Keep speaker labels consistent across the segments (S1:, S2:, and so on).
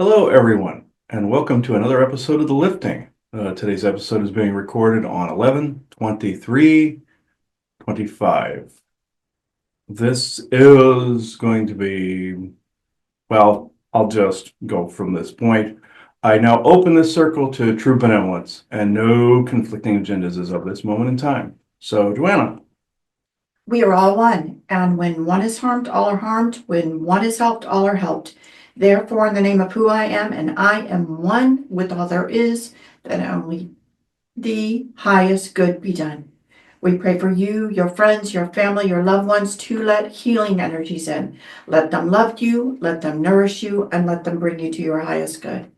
S1: Hello, everyone, and welcome to another episode of The Lifting. Today's episode is being recorded on 11/23/25. This is going to be, well, I'll just go from this point. I now open this circle to true benevolence and no conflicting agendas as of this moment in time. So, Joanna.
S2: We are all one, and when one is harmed, all are harmed. When one is helped, all are helped. Therefore, in the name of who I am, and I am one with all there is, that only the highest good be done. We pray for you, your friends, your family, your loved ones to let healing energies in. Let them love you, let them nourish you, and let them bring you to your highest good.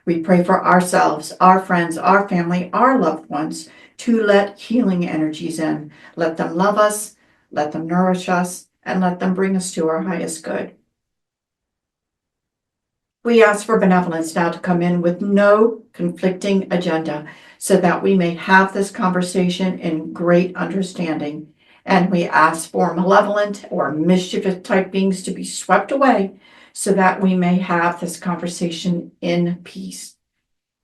S2: We pray for ourselves, our friends, our family, our loved ones to let healing energies in. Let them love us, let them nourish us, and let them bring us to our highest good. We ask for benevolence now to come in with no conflicting agenda so that we may have this conversation in great understanding. And we ask for malevolent or mischievous type beings to be swept away so that we may have this conversation in peace.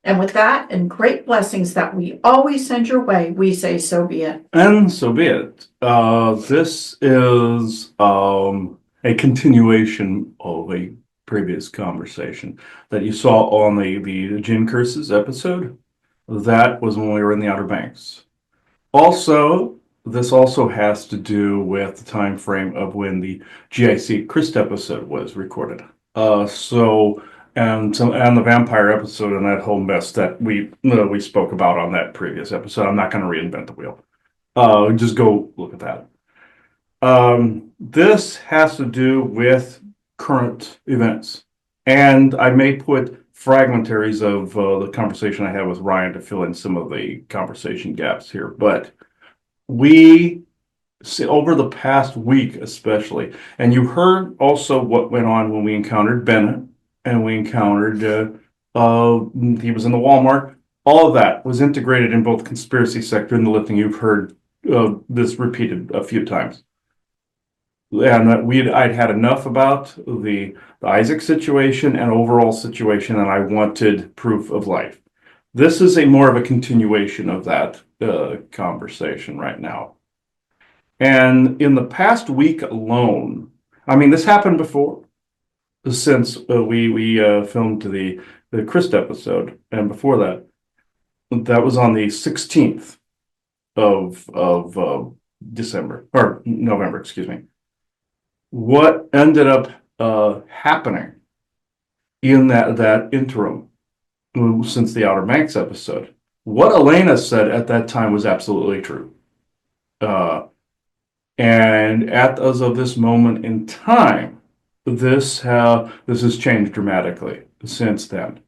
S2: And with that and great blessings that we always send your way, we say so be it.
S1: And so be it. This is a continuation of a previous conversation that you saw on the Jinn Curses episode. That was when we were in the Outer Banks. Also, this also has to do with the time frame of when the GIC Christ episode was recorded. And the vampire episode and that whole mess that we spoke about on that previous episode. I'm not going to reinvent the wheel. Just go look at that. This has to do with current events, and I may put fragmentaries of the conversation I had with Ryan to fill in some of the conversation gaps here. But we see over the past week, especially, and you heard also what went on when we encountered Bennett, and we encountered he was in the Walmart. All of that was integrated in both conspiracy sector and the lifting. You've heard this repeated a few times. And I'd had enough about the Isaac situation and overall situation, and I wanted proof of life. This is a more of a continuation of that conversation right now. And in the past week alone, I mean, this happened before, since we filmed the Christ episode, and before that, that was on the 16th of December or November, excuse me. What ended up happening in that interim since the Outer Banks episode? What Elena said at that time was absolutely true. And as of this moment in time, this has changed dramatically since then.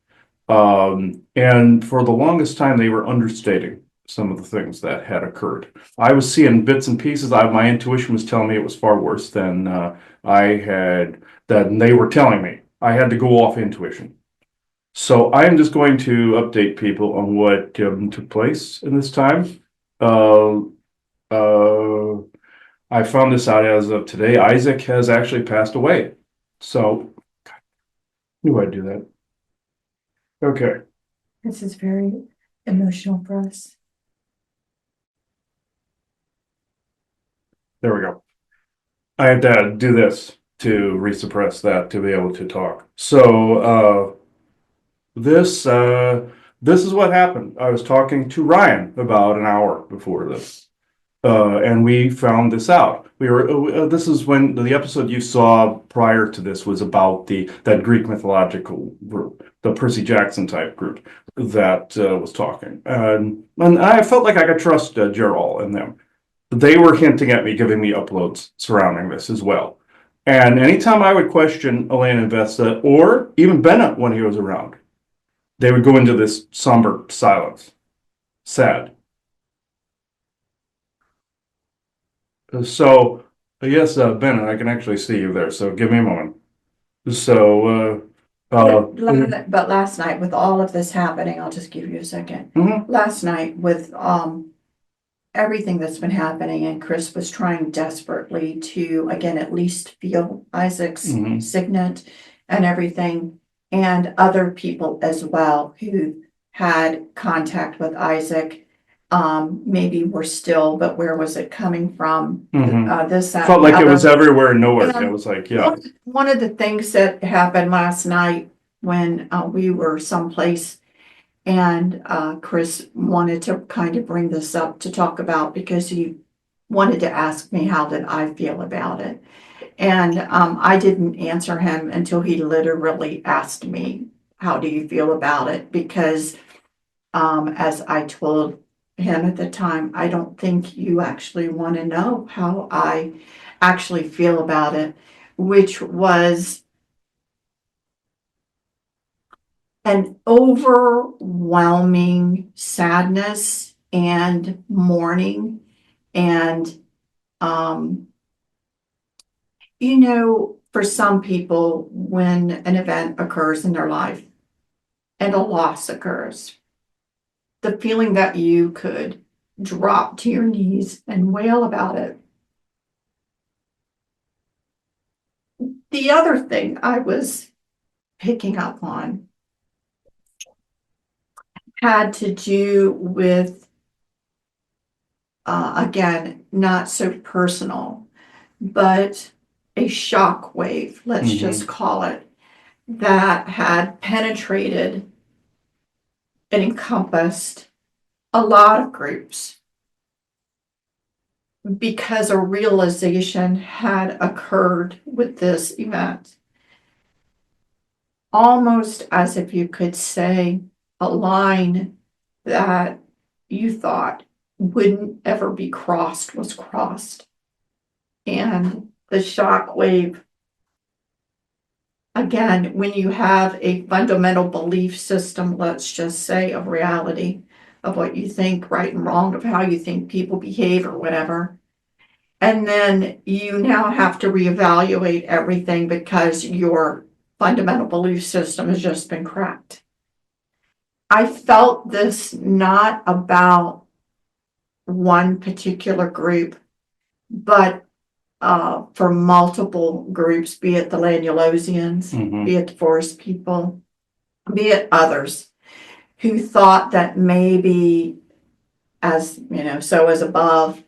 S1: And for the longest time, they were understating some of the things that had occurred. I was seeing bits and pieces. My intuition was telling me it was far worse than than they were telling me. I had to go off intuition. So I am just going to update people on what took place in this time. Uh, uh, I found this out as of today. Isaac has actually passed away. So, knew I'd do that. Okay,
S2: This is very emotional for us.
S1: there we go. I had to do this to resuppress that to be able to talk. So, this is what happened. I was talking to Ryan about an hour before this, and we found this out. This is when the episode you saw prior to this was about that Greek mythological group, the Percy Jackson type group that was talking, and I felt like I could trust Gerald and them. They were hinting at me, giving me uploads surrounding this as well. And anytime I would question Elena Vesta or even Bennett when he was around, they would go into this somber silence. Sad. So, yes, Bennett, I can actually see you there. So give me a moment. So,
S2: But last night, with all of this happening, I'll just give you a second. Last night, with everything that's been happening, and Chris was trying desperately to, again, at least feel Isaac's signet and everything. and other people as well who had contact with Isaac. Maybe were still, but where was it coming from? This, that,
S1: Felt
S2: and the
S1: like it was
S2: other.
S1: everywhere and nowhere.
S2: And
S1: It was like, yeah.
S2: one of the things that happened last night when we were someplace, and Chris wanted to kind of bring this up to talk about because he wanted to ask me how did I feel about it. And I didn't answer him until he literally asked me, how do you feel about it? Because as I told him at the time, I don't think you actually want to know how I actually feel about it, which was an overwhelming sadness and mourning. And, um, for some people, when an event occurs in their life and a loss occurs, the feeling that you could drop to your knees and wail about it. The other thing I was picking up on had to do with, again, not so personal, but a shock wave, let's just call it, that had penetrated and encompassed a lot of groups because a realization had occurred with this event. Almost as if you could say a line that you thought wouldn't ever be crossed was crossed. And the shock wave, again, when you have a fundamental belief system, let's just say, of reality, of what you think right and wrong, of how you think people behave or whatever, and then you now have to reevaluate everything because your fundamental belief system has just been cracked. I felt this not about one particular group, but for multiple groups, be it the Lanulosians, be it the forest people, be it others who thought that maybe, as so as above,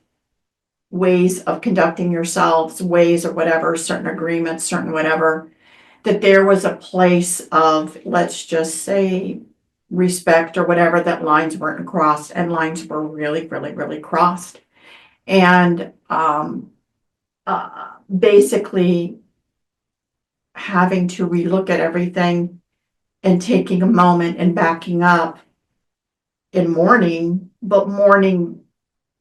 S2: ways of conducting yourselves, ways or whatever, certain agreements, certain whatever, that there was a place of, let's just say, respect or whatever, that lines weren't crossed, and lines were really, really, really crossed. And basically having to relook at everything and taking a moment and backing up in mourning, but mourning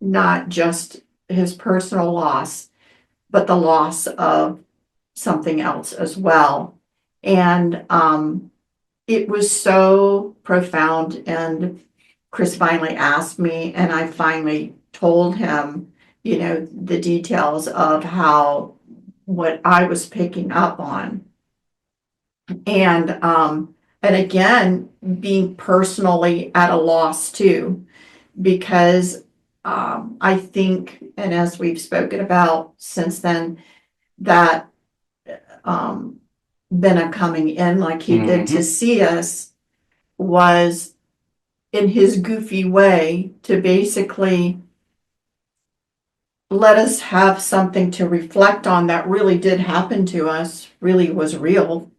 S2: not just his personal loss, but the loss of something else as well. And it was so profound. And Chris finally asked me, and I finally told him, the details of how what I was picking up on. And again, being personally at a loss too, because I think, and as we've spoken about since then, that Benna coming in like he did to see us was, in his goofy way, to basically let us have something to reflect on that really did happen to us, really was real,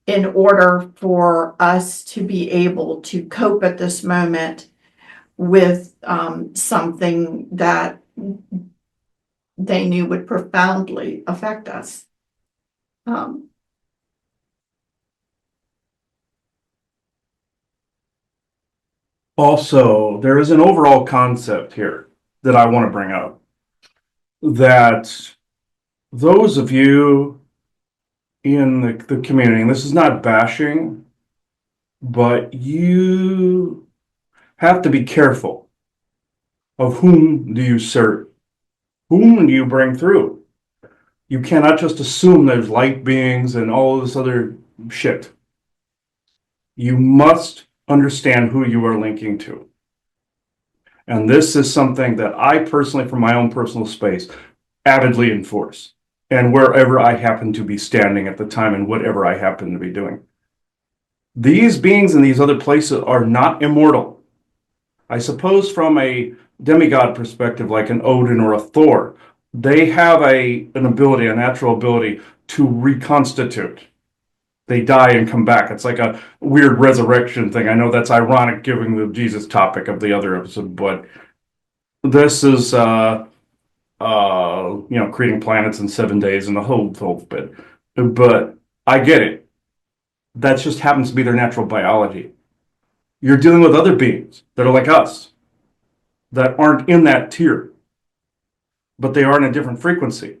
S2: in order for us to be able to cope at this moment with something that they knew would profoundly affect us.
S1: Also, there is an overall concept here that I want to bring up, that those of you in the community, and this is not bashing, but you have to be careful of whom do you serve, whom do you bring through. You cannot just assume there's light beings and all this other shit. You must understand who you are linking to. And this is something that I personally, from my own personal space, avidly enforce. And wherever I happen to be standing at the time and whatever I happen to be doing. These beings in these other places are not immortal. I suppose from a demigod perspective, like an Odin or a Thor, they have an ability, a natural ability to reconstitute. They die and come back. It's like a weird resurrection thing. I know that's ironic given the Jesus topic of the other episode, but this is creating planets in 7 days and the whole bit. But I get it. That just happens to be their natural biology. You're dealing with other beings that are like us, that aren't in that tier, but they are in a different frequency.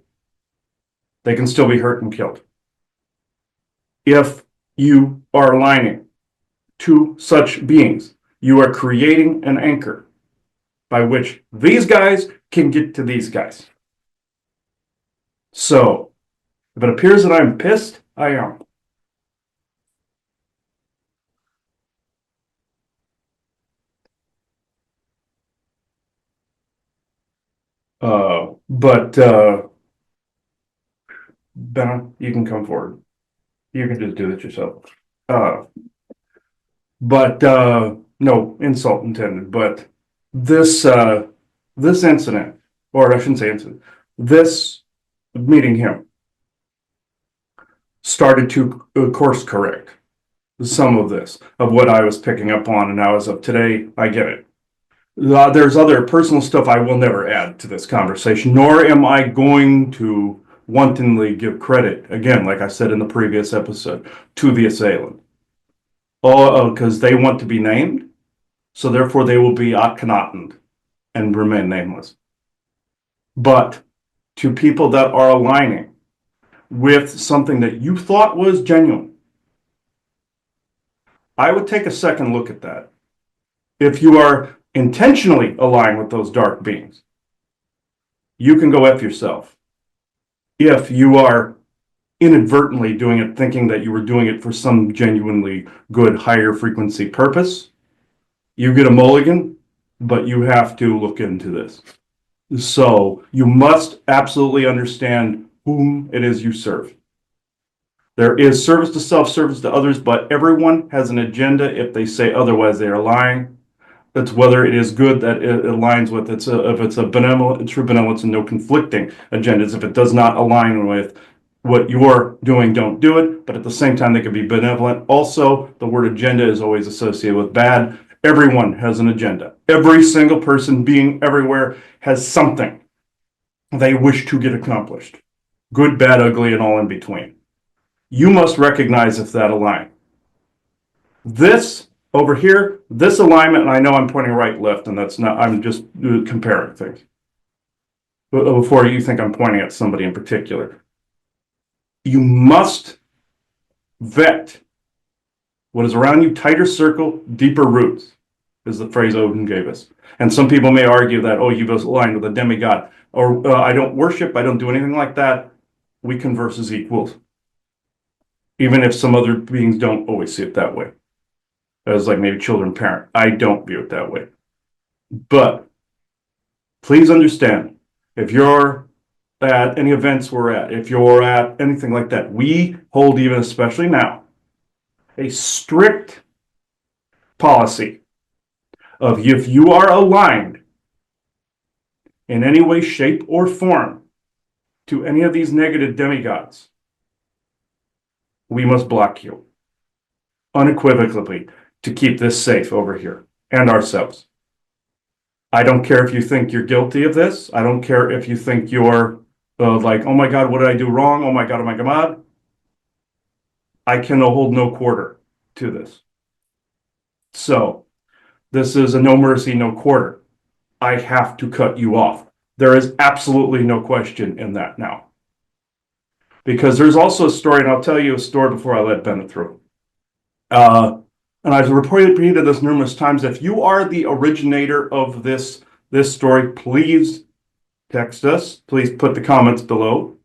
S1: They can still be hurt and killed. If you are aligning to such beings, you are creating an anchor by which these guys can get to these guys. So, if it appears that I'm pissed, I am. But Ben, you can come forward. You can just do this yourself. Uh, but no insult intended. But this this incident, or I shouldn't say incident, this meeting him started to course correct some of this of what I was picking up on, and now as of today, I get it. There's other personal stuff I will never add to this conversation, nor am I going to wantonly give credit, again, like I said in the previous episode, to the assailant. Oh, because they want to be named, so therefore they will be Akhenaten and remain nameless. But to people that are aligning with something that you thought was genuine, I would take a second look at that. If you are intentionally aligned with those dark beings, you can go F yourself. If you are inadvertently doing it, thinking that you were doing it for some genuinely good higher frequency purpose, you get a mulligan, but you have to look into this. So you must absolutely understand whom it is you serve. There is service to self, service to others, but everyone has an agenda. If they say otherwise, they are lying. That's whether it is good that it aligns with if it's a benevolent, true benevolence and no conflicting agendas. If it does not align with what you're doing, don't do it. But at the same time, they can be benevolent. Also, the word agenda is always associated with bad. Everyone has an agenda. Every single person being everywhere has something they wish to get accomplished. Good, bad, ugly, and all in between. You must recognize if that aligns. This over here, this alignment, and I know I'm pointing right, left, and that's not, I'm just comparing things. Before you think I'm pointing at somebody in particular. You must vet what is around you, tighter circle, deeper roots, is the phrase Odin gave us. And some people may argue that, oh, you've aligned with a demigod, or I don't worship, I don't do anything like that. We converse as equals. Even if some other beings don't always see it that way. As like maybe children parent. I don't view it that way. But please understand, if you're at any events we're at, if you're at anything like that, we hold, even especially now, a strict policy of if you are aligned in any way, shape, or form to any of these negative demigods, we must block you unequivocally to keep this safe over here and ourselves. I don't care if you think you're guilty of this. I don't care if you think you're like, oh my God, what did I do wrong? Oh my God, oh my God. I can hold no quarter to this. So this is a no mercy, no quarter. I have to cut you off. There is absolutely no question in that now. Because there's also a story, and I'll tell you a story before I let Bennett through. And I've repeated this numerous times. If you are the originator of this story, please text us. Please put the comments below.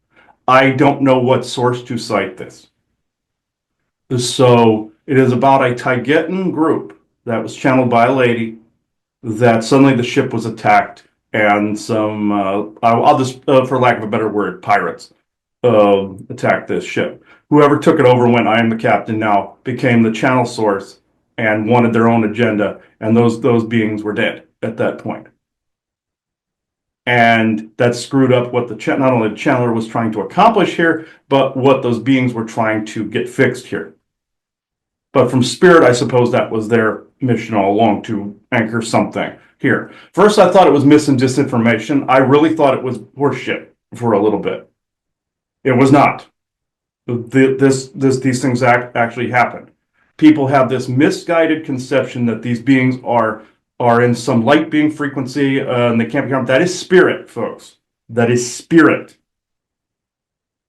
S1: I don't know what source to cite this. So it is about a Taigetan group that was channeled by a lady that suddenly the ship was attacked and some, I'll just, for lack of a better word, pirates attack this ship. Whoever took it over and went, I am the captain now, became the channel source and wanted their own agenda, and those beings were dead at that point. And that screwed up what not only the channeler was trying to accomplish here, but what those beings were trying to get fixed here. But from spirit, I suppose that was their mission all along, to anchor something here. First, I thought it was mis and disinformation. I really thought it was horseshit for a little bit. It was not. These things actually happened. People have this misguided conception that these beings are in some light being frequency, and they can't be harmed. That is spirit, folks. That is spirit.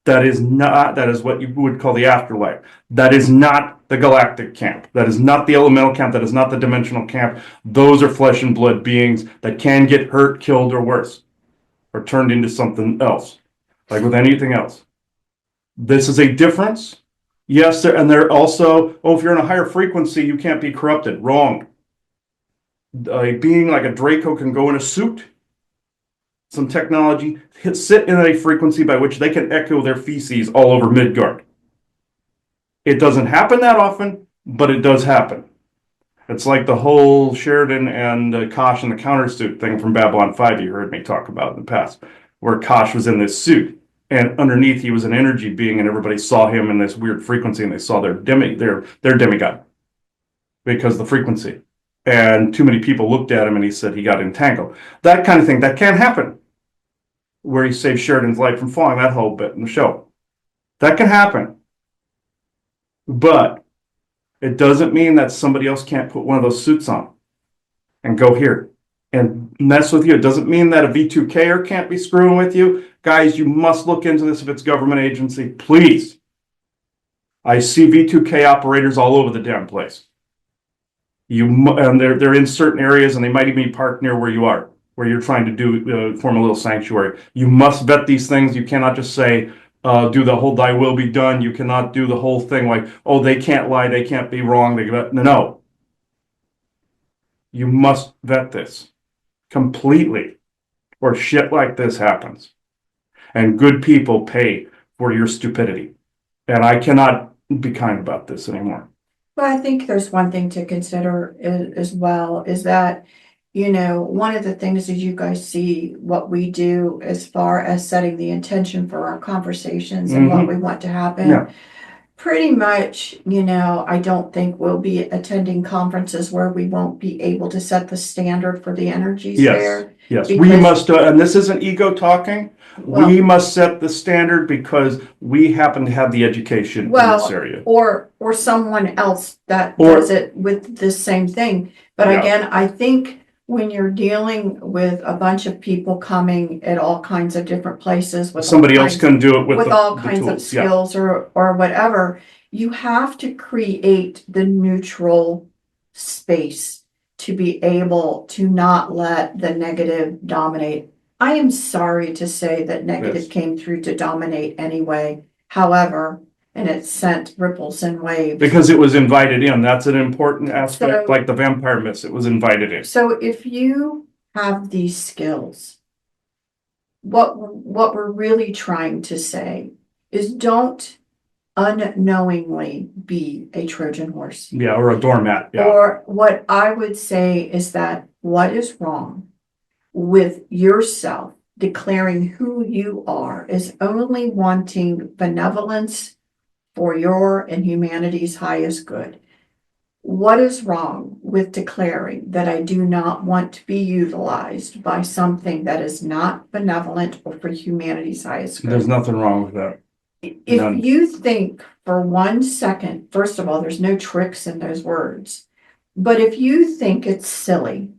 S1: That is what you would call the afterlife. That is not the galactic camp. That is not the elemental camp. That is not the dimensional camp. Those are flesh and blood beings that can get hurt, killed, or worse, or turned into something else, like with anything else. This is a difference. Yes, and they're also, if you're in a higher frequency, you can't be corrupted. Wrong. A being like a Draco can go in a suit, some technology, sit in a frequency by which they can echo their feces all over Midgard. It doesn't happen that often, but it does happen. It's like the whole Sheridan and Kosh and the countersuit thing from Babylon 5 you heard me talk about in the past, where Kosh was in this suit, and underneath he was an energy being, and everybody saw him in this weird frequency, and they saw their demigod because of the frequency. And too many people looked at him, and he said he got entangled. That kind of thing, that can happen. Where he saved Sheridan's life from falling, that whole bit in the show. That can happen. But it doesn't mean that somebody else can't put one of those suits on and go here and mess with you. It doesn't mean that a V2Ker can't be screwing with you. Guys, you must look into this if it's government agency. Please. I see V2K operators all over the damn place. And they're in certain areas, and they might even be parked near where you are, where you're trying to form a little sanctuary. You must vet these things. You cannot just say, do the whole thy will be done. You cannot do the whole thing like, they can't lie, they can't be wrong. No. You must vet this completely, or shit like this happens. And good people pay for your stupidity. And I cannot be kind about this anymore.
S2: Well, I think there's one thing to consider as well, is that, one of the things that you guys see what we do as far as setting the intention for our conversations and what we want to happen.
S1: Yeah.
S2: Pretty much, I don't think we'll be attending conferences where we won't be able to set the standard for the energies there.
S1: Yes, we must, and this isn't ego talking.
S2: Well,
S1: we must set the standard because we happen to have the education in this area.
S2: Or someone else that does it with the same thing. But again, I think when you're dealing with a bunch of people coming at all kinds of different places with
S1: somebody else can do it with
S2: all kinds of skills or whatever, you have to create the neutral space to be able to not let the negative dominate. I am sorry to say that negative came through to dominate anyway. However, and it sent ripples and waves. Because it was invited in. That's an important aspect, like the vampire myths. It was invited in. So if you have these skills, what we're really trying to say is don't unknowingly be a Trojan horse. Yeah, or a doormat. Yeah. Or what I would say is that what is wrong with yourself declaring who you are is only wanting benevolence for your and humanity's highest good. What is wrong with declaring that I do not want to be utilized by something that is not benevolent or for humanity's highest good? There's nothing wrong with that. If you think for 1 second, first of all, there's no tricks in those words. But if you think it's silly,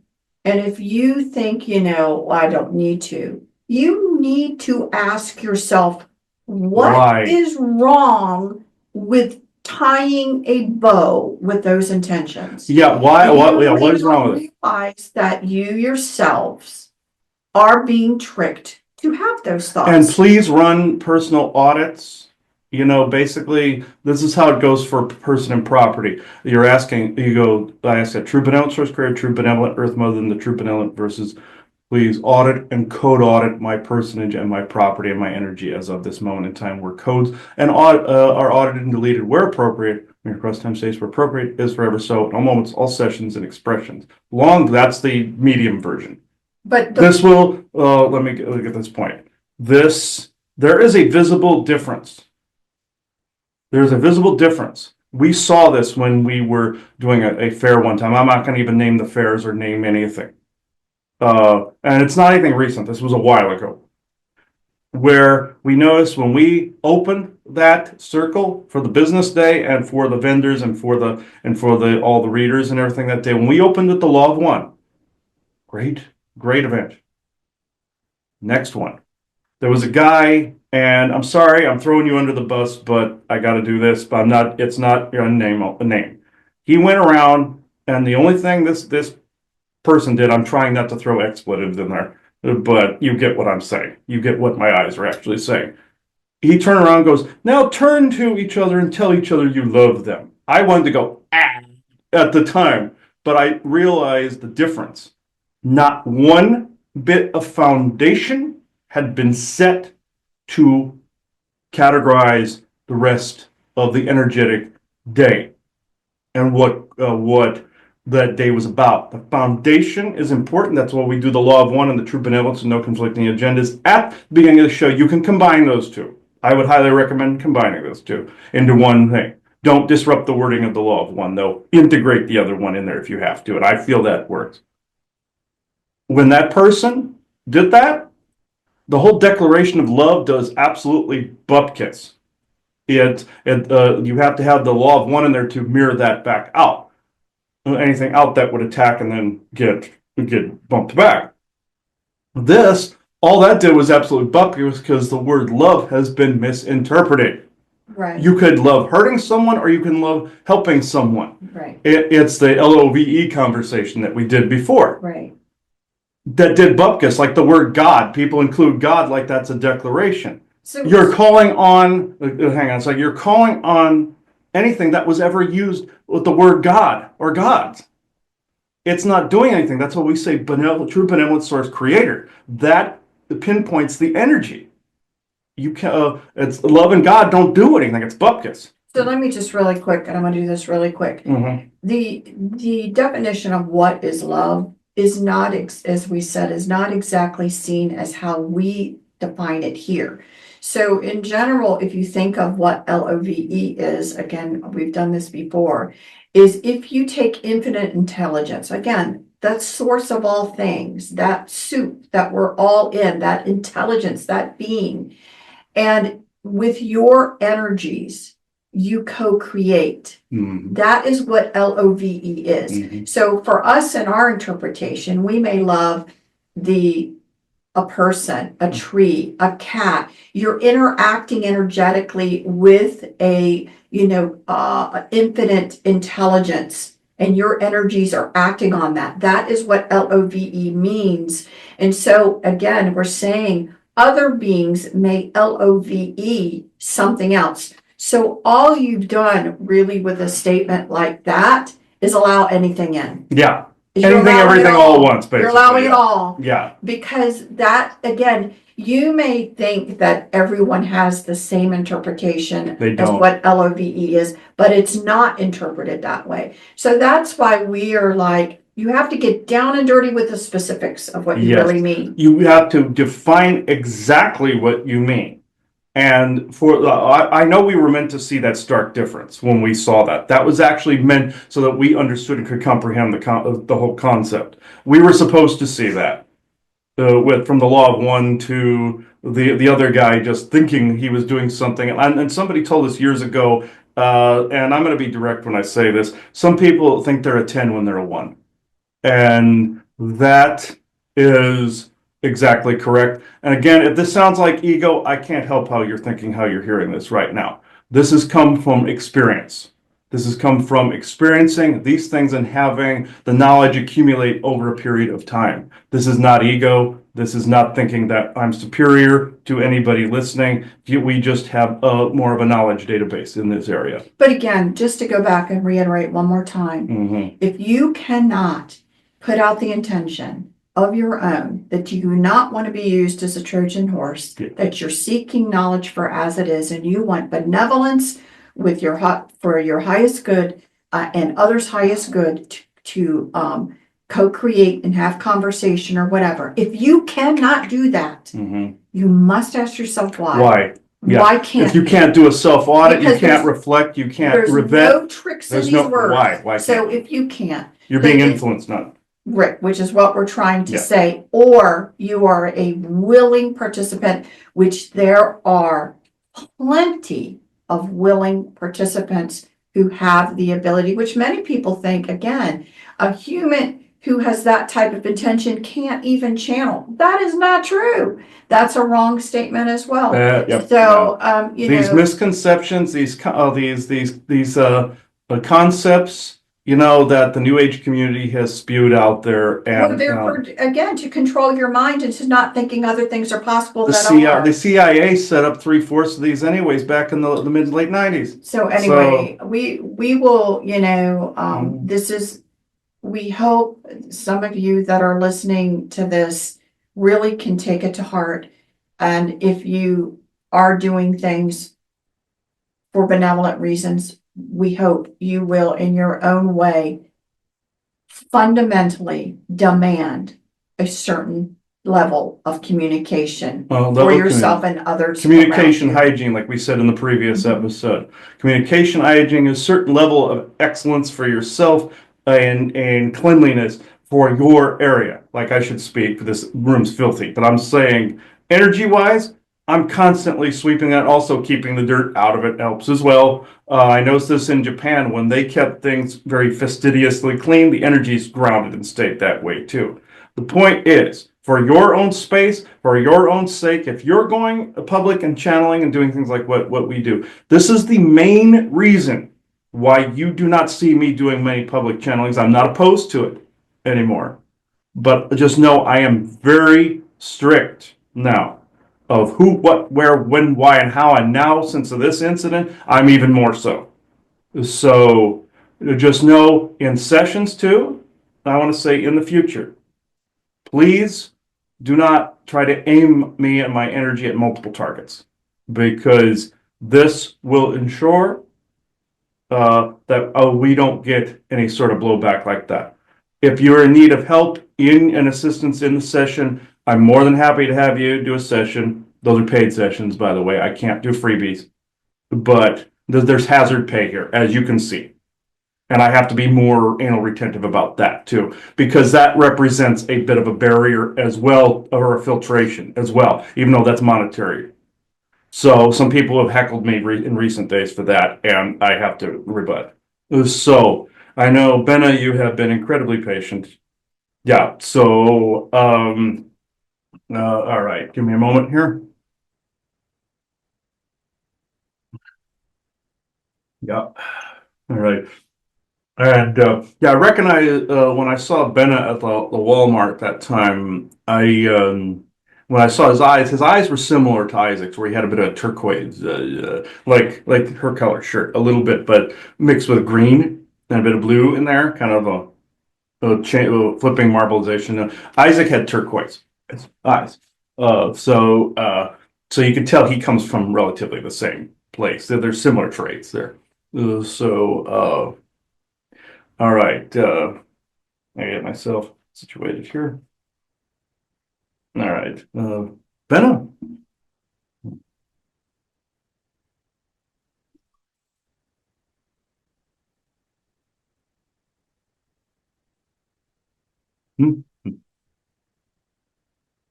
S2: and if you think, I don't need to, you need to ask yourself, what is wrong with tying a bow with those intentions? Yeah, why? What is wrong with it? Realize that you yourselves are being tricked to have those thoughts. And please run personal audits. Basically, this is how it goes for person and property. I ask a true benevolent source creator, true benevolent earth mother, and the true benevolent versus
S1: please audit and code audit my personage and my property and my energy as of this moment in time, where codes and are audited and deleted where appropriate, across time states where appropriate, is forever so, in all moments, all sessions and expressions. That's the medium version.
S2: But
S1: This will, let me get this point. There is a visible difference. There's a visible difference. We saw this when we were doing a fair one time. I'm not going to even name the fairs or name anything. And it's not anything recent. This was a while ago. Where we noticed when we opened that circle for the business day and for the vendors and for the all the readers and everything that day, when we opened it, the Law of One, great event. Next one, there was a guy, and I'm sorry, I'm throwing you under the bus, but I got to do this. But I'm not. It's not a name. He went around, and the only thing this person did, I'm trying not to throw expletives in there, but you get what I'm saying. You get what my eyes are actually saying. He turned around and goes, now turn to each other and tell each other you love them. I wanted to go, at the time, but I realized the difference. Not one bit of foundation had been set to categorize the rest of the energetic day and what that day was about. The foundation is important. That's why we do the Law of One and the true benevolence and no conflicting agendas. At the beginning of the show, you can combine those two. I would highly recommend combining those two into one thing. Don't disrupt the wording of the Law of One, though. Integrate the other one in there if you have to, and I feel that works. When that person did that, the whole declaration of love does absolutely bupkis. You have to have the Law of One in there to mirror that back out. Anything out that would attack and then get bumped back. All that did was absolutely bupkis because the word love has been misinterpreted.
S2: right,
S1: You could love hurting someone or you can love helping someone.
S2: right,
S1: It's the LOVE conversation that we did before.
S2: right.
S1: That did bupkis, like the word God. People include God like that's a declaration.
S2: So
S1: You're calling on, hang on a second, you're calling on anything that was ever used with the word God or gods. It's not doing anything. That's what we say, true benevolent source creator. That pinpoints the energy. You can, it's love and God don't do anything. It's bupkis.
S2: So let me just really quick, and I'm gonna do this really quick.
S1: Mm-hmm.
S2: The definition of what is love is not, as we said, is not exactly seen as how we define it here. So in general, if you think of what LOVE is, again, we've done this before, is if you take infinite intelligence, again, that source of all things, that soup that we're all in, that intelligence, that being, and with your energies, you co-create.
S1: Mm-hmm.
S2: That is what LOVE is.
S1: Mm-hmm.
S2: So for us in our interpretation, we may love a person, a tree, a cat. You're interacting energetically with a, infinite intelligence, and your energies are acting on that. That is what LOVE means. And so again, we're saying other beings may LOVE something else. So all you've done really with a statement like that is allow anything in.
S1: Yeah.
S2: You're
S1: Anything,
S2: allowing
S1: everything,
S2: it
S1: all at once, basically.
S2: You're allowing it all.
S1: Yeah.
S2: Because that, again, you may think that everyone has the same interpretation
S1: They
S2: as
S1: don't.
S2: what LOVE is, but it's not interpreted that way. So that's why we are like, you have to get down and dirty with the specifics of what you
S1: Yes.
S2: really mean.
S1: You have to define exactly what you mean. And I know we were meant to see that stark difference when we saw that. That was actually meant so that we understood and could comprehend the whole concept. We were supposed to see that. From the Law of One to the other guy just thinking he was doing something. And somebody told us years ago, and I'm going to be direct when I say this, some people think they're a 10 when they're a 1. And that is exactly correct. And again, if this sounds like ego, I can't help how you're thinking, how you're hearing this right now. This has come from experience. This has come from experiencing these things and having the knowledge accumulate over a period of time. This is not ego. This is not thinking that I'm superior to anybody listening. We just have more of a knowledge database in this area.
S2: But again, just to go back and reiterate one more time,
S1: Mm-hmm.
S2: if you cannot put out the intention of your own, that you do not want to be used as a Trojan horse,
S1: Yeah.
S2: that you're seeking knowledge for as it is, and you want benevolence with your for your highest good, and others' highest good to co-create and have conversation or whatever. If you cannot do that, you must ask yourself why.
S1: Why? Yeah.
S2: Why can't
S1: If you can't do a self-audit, you
S2: Because
S1: can't reflect, you can't
S2: there's
S1: revet.
S2: no tricks in
S1: There's
S2: these
S1: no
S2: words.
S1: why. Why
S2: So
S1: can't you?
S2: if you can't,
S1: You're being
S2: then
S1: influenced, not.
S2: right, which is what we're trying to
S1: Yeah.
S2: say, or you are a willing participant, which there are plenty of willing participants who have the ability, which many people think, again, a human who has that type of intention can't even channel. That is not true. That's a wrong statement as well.
S1: Yep.
S2: So,
S1: These misconceptions, these concepts, that the New Age community has spewed out there,
S2: well,
S1: and
S2: they're again to control your mind into not thinking other things are possible
S1: the
S2: that
S1: CIA,
S2: are.
S1: the CIA set up 3/4 of these anyways back in the mid late 90s.
S2: So anyway, we will, this is, we hope some of you that are listening to this really can take it to heart. And if you are doing things for benevolent reasons, we hope you will, in your own way, fundamentally demand a certain level of communication for yourself and others.
S1: Communication hygiene, like we said in the previous episode. Communication hygiene is a certain level of excellence for yourself and cleanliness for your area. Like I should speak, this room's filthy, but I'm saying energy-wise, I'm constantly sweeping that. Also, keeping the dirt out of it helps as well. I noticed this in Japan when they kept things very fastidiously clean. The energy's grounded and stayed that way too. The point is, for your own space, for your own sake, if you're going public and channeling and doing things like what we do, this is the main reason why you do not see me doing many public channelings. I'm not opposed to it anymore. But just know I am very strict now of who, what, where, when, why, and how. And now, since this incident, I'm even more so. So just know in sessions too, I want to say in the future, please do not try to aim me and my energy at multiple targets, because this will ensure that we don't get any sort of blowback like that. If you're in need of help and assistance in the session, I'm more than happy to have you do a session. Those are paid sessions, by the way. I can't do freebies, but there's hazard pay here, as you can see. And I have to be more anal retentive about that too, because that represents a bit of a barrier as well, or a filtration as well, even though that's monetary. So some people have heckled me in recent days for that, and I have to rebut. So I know, Benna, you have been incredibly patient. Yeah. So, all right, give me a moment here. Yeah. All right. And yeah, I recognize when I saw Bennett at the Walmart that time, when I saw his eyes were similar to Isaac's, where he had a bit of a turquoise, like her color shirt, a little bit, but mixed with green and a bit of blue in there, kind of a flipping marbleization. Isaac had turquoise eyes, so you could tell he comes from relatively the same place. There's similar traits there. All right. I get myself situated here. All right. Benno. Hmm.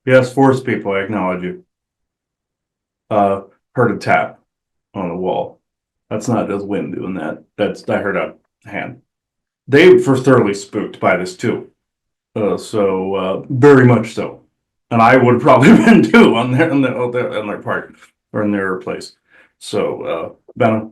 S1: Yes, forest people, I acknowledge you. Heard a tap on the wall. That's not just wind doing that. I heard a hand. They were thoroughly spooked by this too. Very much so. And I would probably have been too on their part or in their place. So, Benno.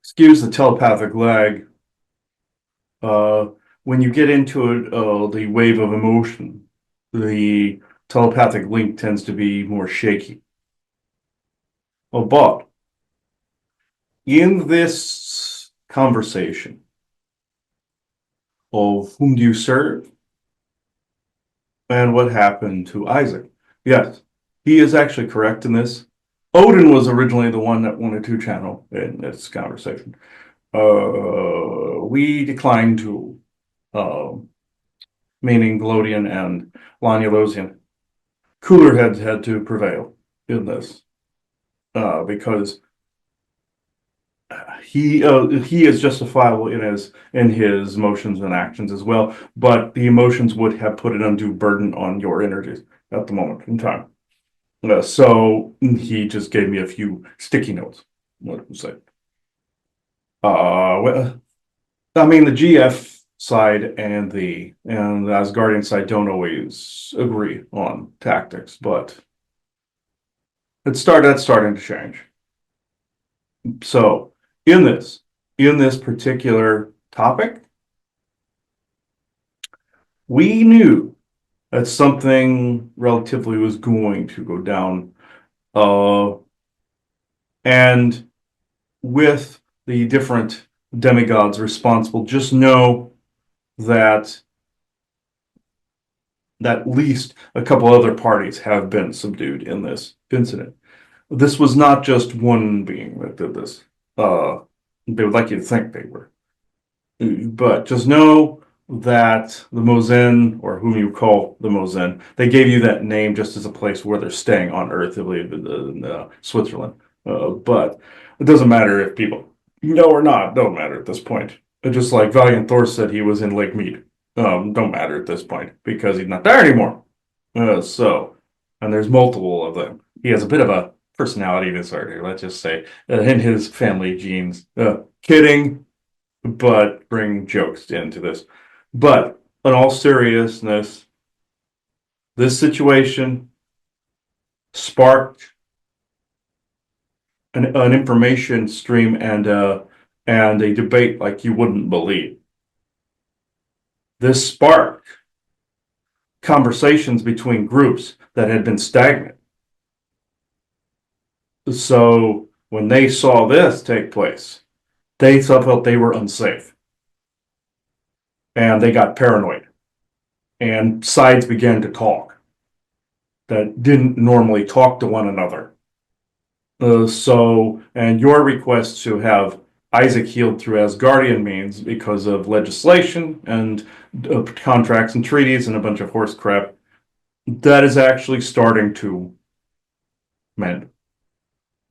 S1: excuse the telepathic lag, uh, when you get into it, the wave of emotion, the telepathic link tends to be more shaky. But in this conversation of whom do you serve and what happened to Isaac, yes, he is actually correct in this. Odin was originally the one that wanted to channel in this conversation. We declined to, uh, meaning Glodian and Lanulosian. Cooler heads had to prevail in this, because he is justifiable in his motions and actions as well, but the emotions would have put an undue burden on your energies at the moment in time. So he just gave me a few sticky notes. What was it? Well, I mean, the GF side and the Asgardian side don't always agree on tactics, but that's starting to change. So in this particular topic, we knew that something relatively was going to go down. Uh, and with the different demigods responsible, just know that at least a couple other parties have been subdued in this incident. This was not just one being that did this. They would like you to think they were. But just know that the Mosen, or whom you call the Mosen, they gave you that name just as a place where they're staying on Earth, I believe, in Switzerland. But it doesn't matter if people know or not, don't matter at this point. Just like Valiant Thor said he was in Lake Mead. Don't matter at this point because he's not there anymore. And there's multiple of them. He has a bit of a personality disorder, let's just say, in his family genes. Kidding, but bring jokes into this. But in all seriousness, this situation sparked an information stream and a debate like you wouldn't believe. This sparked conversations between groups that had been stagnant. So when they saw this take place, they felt they were unsafe. And they got paranoid. And sides began to talk that didn't normally talk to one another. And your request to have Isaac healed through Asgardian means because of legislation and contracts and treaties and a bunch of horse crap, that is actually starting to mend.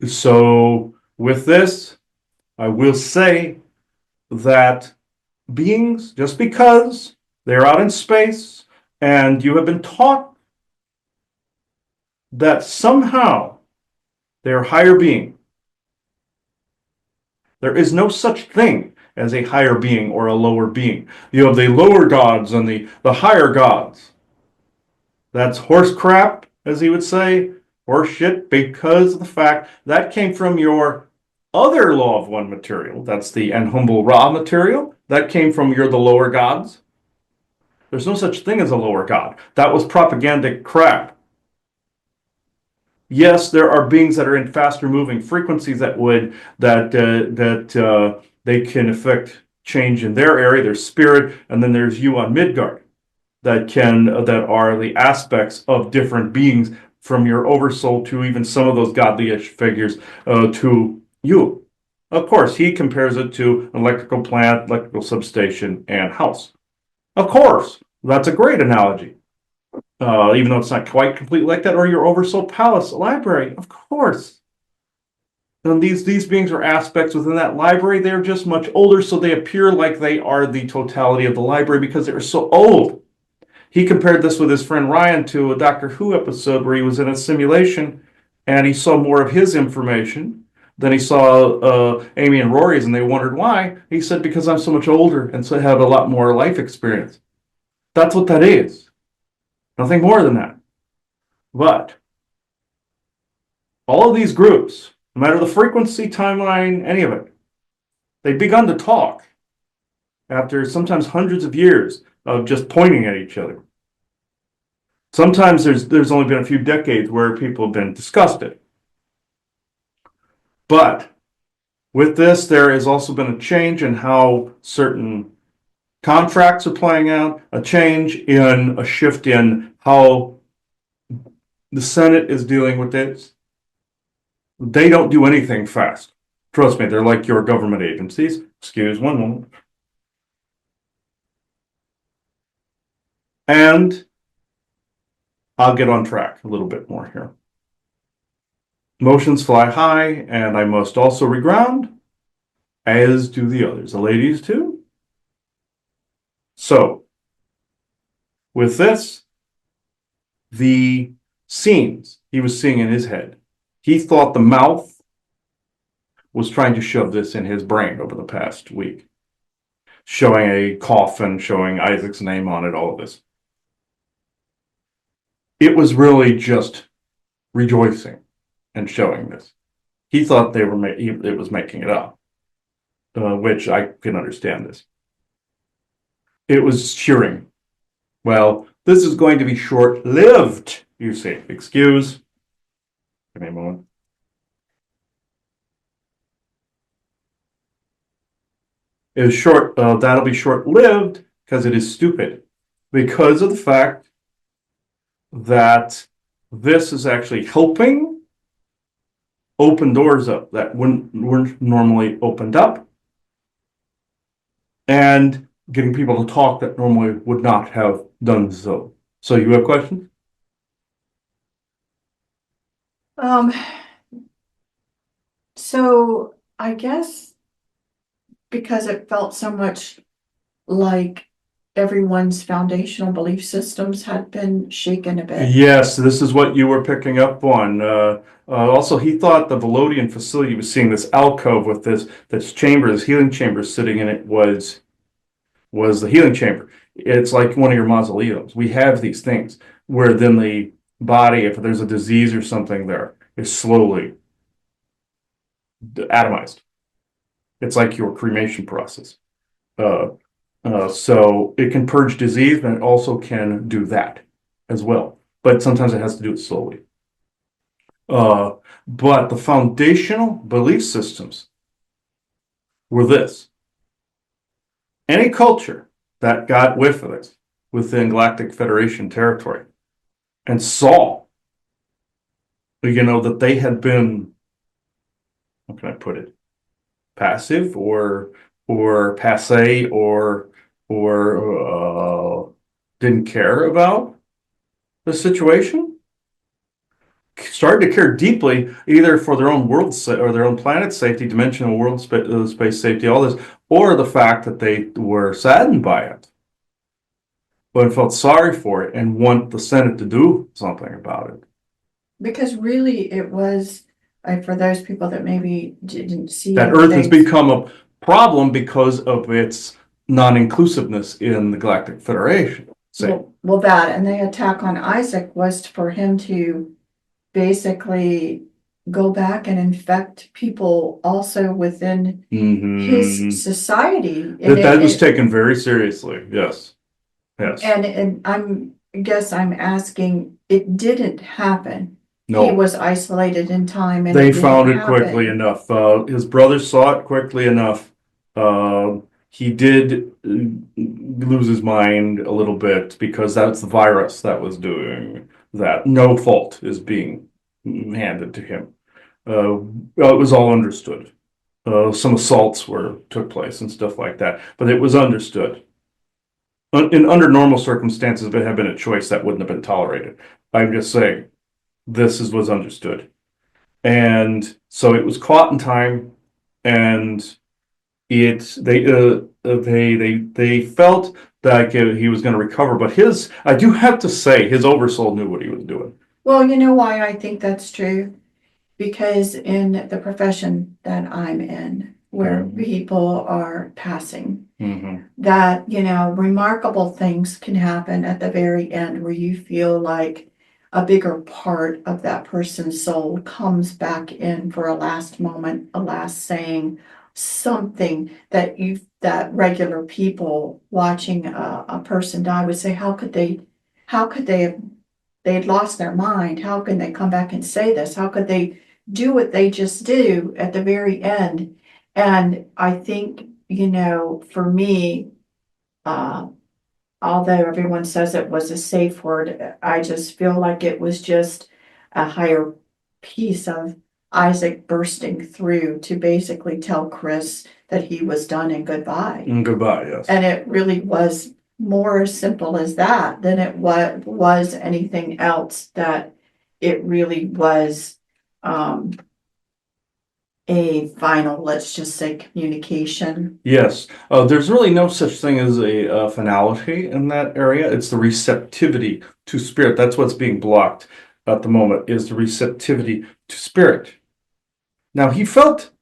S1: So with this, I will say that beings, just because they're out in space and you have been taught that somehow they're higher being, there is no such thing as a higher being or a lower being. You have the lower gods and the higher gods. That's horse crap, as he would say, horse shit, because of the fact that came from your other law of one material. That's the and humble raw material. That came from the lower gods. There's no such thing as a lower god. That was propagandic crap. Yes, there are beings that are in faster moving frequencies that they can affect change in their area, their spirit, and then there's you on Midgard that are the aspects of different beings from your oversoul to even some of those godly-ish figures to you. Of course, he compares it to an electrical plant, electrical substation, and house. Of course, that's a great analogy. Even though it's not quite completely like that, or your oversoul palace library, of course. And these beings are aspects within that library. They're just much older, so they appear like they are the totality of the library because they're so old. He compared this with his friend Ryan to a Doctor Who episode where he was in a simulation and he saw more of his information. Then he saw Amy and Rory's and they wondered why. He said, because I'm so much older and so have a lot more life experience. That's what that is. Nothing more than that. But all of these groups, no matter the frequency, timeline, any of it, They've begun to talk after sometimes hundreds of years of just pointing at each other. Sometimes there's only been a few decades where people have been disgusted. But with this, there has also been a change in how certain contracts are playing out, a shift in how the Senate is dealing with this. They don't do anything fast. Trust me, they're like your government agencies. Excuse one moment. And I'll get on track a little bit more here. Motions fly high, and I must also reground, as do the others, the ladies too. So, with this, the scenes he was seeing in his head, he thought the mouth was trying to shove this in his brain over the past week, showing a coffin, showing Isaac's name on it, all of this. It was really just rejoicing and showing this. He thought it was making it up, which I can understand this. It was cheering. Well, this is going to be short-lived, you see. Excuse. Give me a moment. That'll be short-lived because it is stupid. Because of the fact that this is actually helping open doors up that weren't normally opened up, and getting people to talk that normally would not have done so. So you have questions?
S2: So I guess because it felt so much like everyone's foundational belief systems had been shaken a bit.
S1: Yes, this is what you were picking up on. Also, he thought the Velodian facility was seeing this alcove with this chamber, this healing chamber sitting in it was the healing chamber. It's like one of your mausoleums. We have these things where then the body, if there's a disease or something there, is slowly atomized. It's like your cremation process. So it can purge disease, but it also can do that as well. But sometimes it has to do it slowly. But the foundational belief systems were this. Any culture that got whiff of this within Galactic Federation territory and saw, that they had been, how can I put it, passive or passe or didn't care about the situation, started to care deeply, either for their own world or their own planet safety, dimensional world space safety, all this, or the fact that they were saddened by it, but felt sorry for it and want the Senate to do something about it.
S2: Because really it was, for those people that maybe didn't see
S1: That Earth has become a problem because of its non-inclusiveness in the Galactic Federation.
S2: Well, that and the attack on Isaac was for him to basically go back and infect people also within his society.
S1: That was taken very seriously. Yes. Yes.
S2: And I'm asking, it didn't happen.
S1: No.
S2: He was isolated in time, and
S1: they found it quickly enough. His brother saw it quickly enough. He did lose his mind a little bit because that's the virus that was doing that. No fault is being handed to him. It was all understood. Some assaults took place and stuff like that, but it was understood. Under normal circumstances, if it had been a choice, that wouldn't have been tolerated. I'm just saying, this was understood. And so it was caught in time, and they felt that he was going to recover. But I do have to say, his oversoul knew what he was doing.
S2: Well, you know why I think that's true? Because in the profession that I'm in, where people are passing, that, remarkable things can happen at the very end where you feel like a bigger part of that person's soul comes back in for a last moment, a last saying, something that regular people watching a person die would say, how could they have, they had lost their mind? How can they come back and say this? How could they do what they just do at the very end? And I think, for me, uh, although everyone says it was a safe word, I just feel like it was just a higher piece of Isaac bursting through to basically tell Chris that he was done and goodbye.
S1: And goodbye, yes.
S2: And it really was more simple as that than it was anything else, that it really was a final, let's just say, communication.
S1: Yes, there's really no such thing as a finality in that area. It's the receptivity to spirit. That's what's being blocked at the moment, is the receptivity to spirit. Now, he felt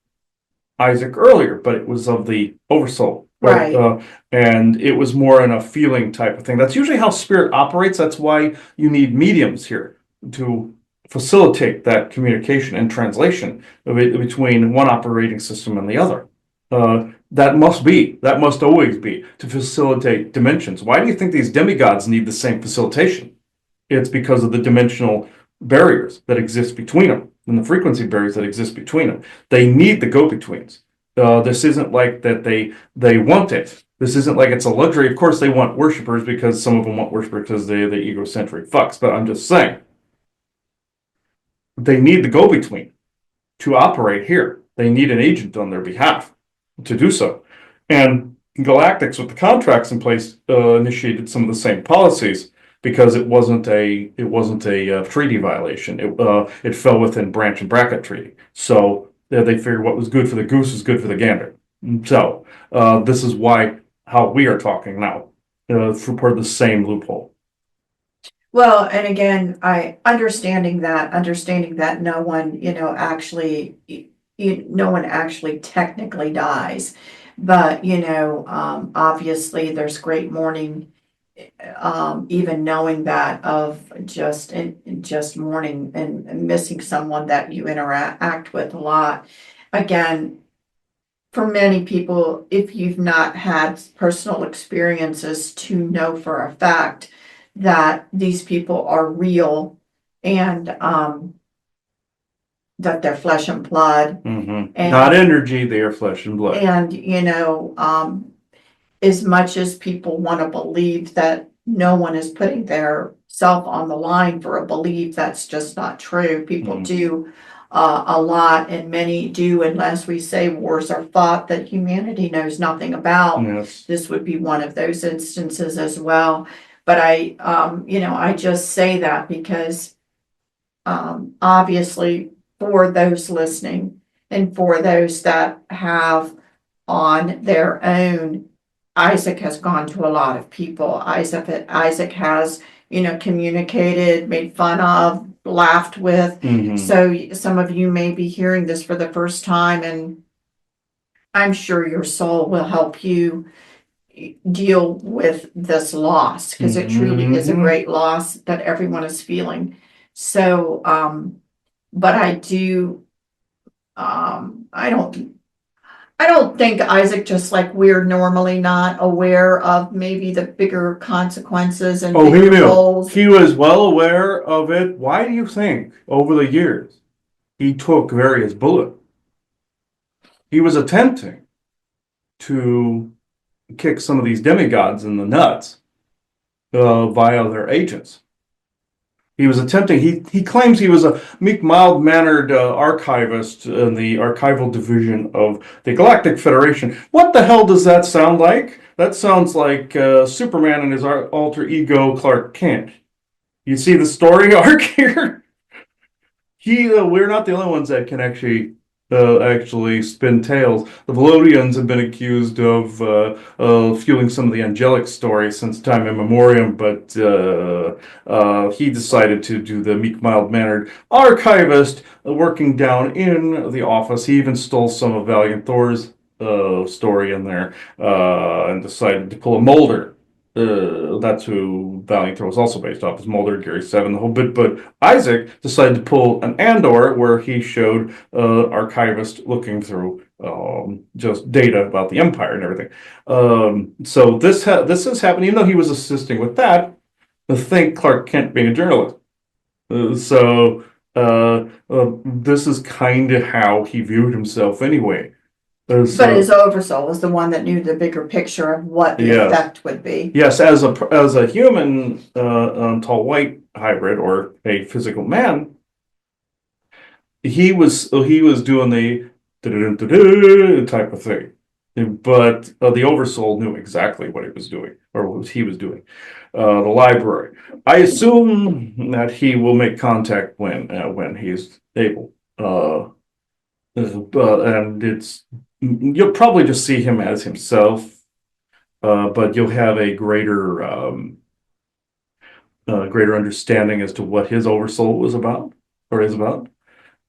S1: Isaac earlier, but it was of the oversoul.
S2: Right.
S1: And it was more in a feeling type of thing. That's usually how spirit operates. That's why you need mediums here to facilitate that communication and translation between one operating system and the other. That must always be to facilitate dimensions. Why do you think these demigods need the same facilitation? It's because of the dimensional barriers that exist between them and the frequency barriers that exist between them. They need the go-betweens. This isn't like that they want it. This isn't like it's a luxury. Of course, they want worshipers because some of them want worshipers because they're the egocentric fucks. But I'm just saying, they need the go-between to operate here. They need an agent on their behalf to do so. And Galactics, with the contracts in place, initiated some of the same policies because it wasn't a treaty violation. It fell within branch and bracket treaty. So they figured what was good for the goose is good for the gander. So this is how we are talking now, for the same loophole.
S2: Well, and again, understanding that no one, no one actually technically dies, but obviously there's great mourning, even knowing that, of just mourning and missing someone that you interact with a lot. Again, for many people, if you've not had personal experiences, to know for a fact that these people are real, and that they're flesh and blood.
S1: Mm-hmm.
S2: And
S1: not energy, they are flesh and blood.
S2: And as much as people want to believe that no one is putting their self on the line for a belief, that's just not true. People do a lot, and many do, unless we say wars are fought that humanity knows nothing about.
S1: Yes.
S2: This would be one of those instances as well. But I just say that because, obviously, for those listening and for those that have on their own, Isaac has gone to a lot of people. Isaac has, communicated, made fun of, laughed with.
S1: Mm-hmm.
S2: So some of you may be hearing this for the first time, and I'm sure your soul will help you deal with this loss, because it truly is a great loss that everyone is feeling. So, but I do, I don't think Isaac, just like we're normally not aware of maybe the bigger consequences and
S1: he
S2: bigger
S1: knew.
S2: goals.
S1: He was well aware of it. Why do you think over the years he took various bullets? He was attempting to kick some of these demigods in the nuts via their agents. He was attempting, he claims he was a meek, mild-mannered archivist in the archival division of the Galactic Federation. What the hell does that sound like? That sounds like Superman and his alter ego, Clark Kent. You see the story arc here? We're not the only ones that can actually spin tales. The Velodians have been accused of fueling some of the angelic stories since time immemorial, but he decided to do the meek, mild-mannered archivist working down in the office. He even stole some of Valiant Thor's story in there and decided to pull a Mulder that's who Valiant Throw is also based off, is Mulder, Gary Seven, the whole bit. But Isaac decided to pull an Andor where he showed archivist looking through just data about the Empire and everything. So this has happened, even though he was assisting with that. Think Clark Kent being a journalist. This is kind of how he viewed himself anyway.
S2: But his oversoul was the one that knew the bigger picture of what the
S1: Yes.
S2: effect would be.
S1: Yes, as a human, tall white hybrid or a physical man, he was doing the type of thing, but the oversoul knew exactly what he was doing or what he was doing. The library. I assume that he will make contact when he's able. And you'll probably just see him as himself. But you'll have a greater understanding as to what his oversoul was about or is about.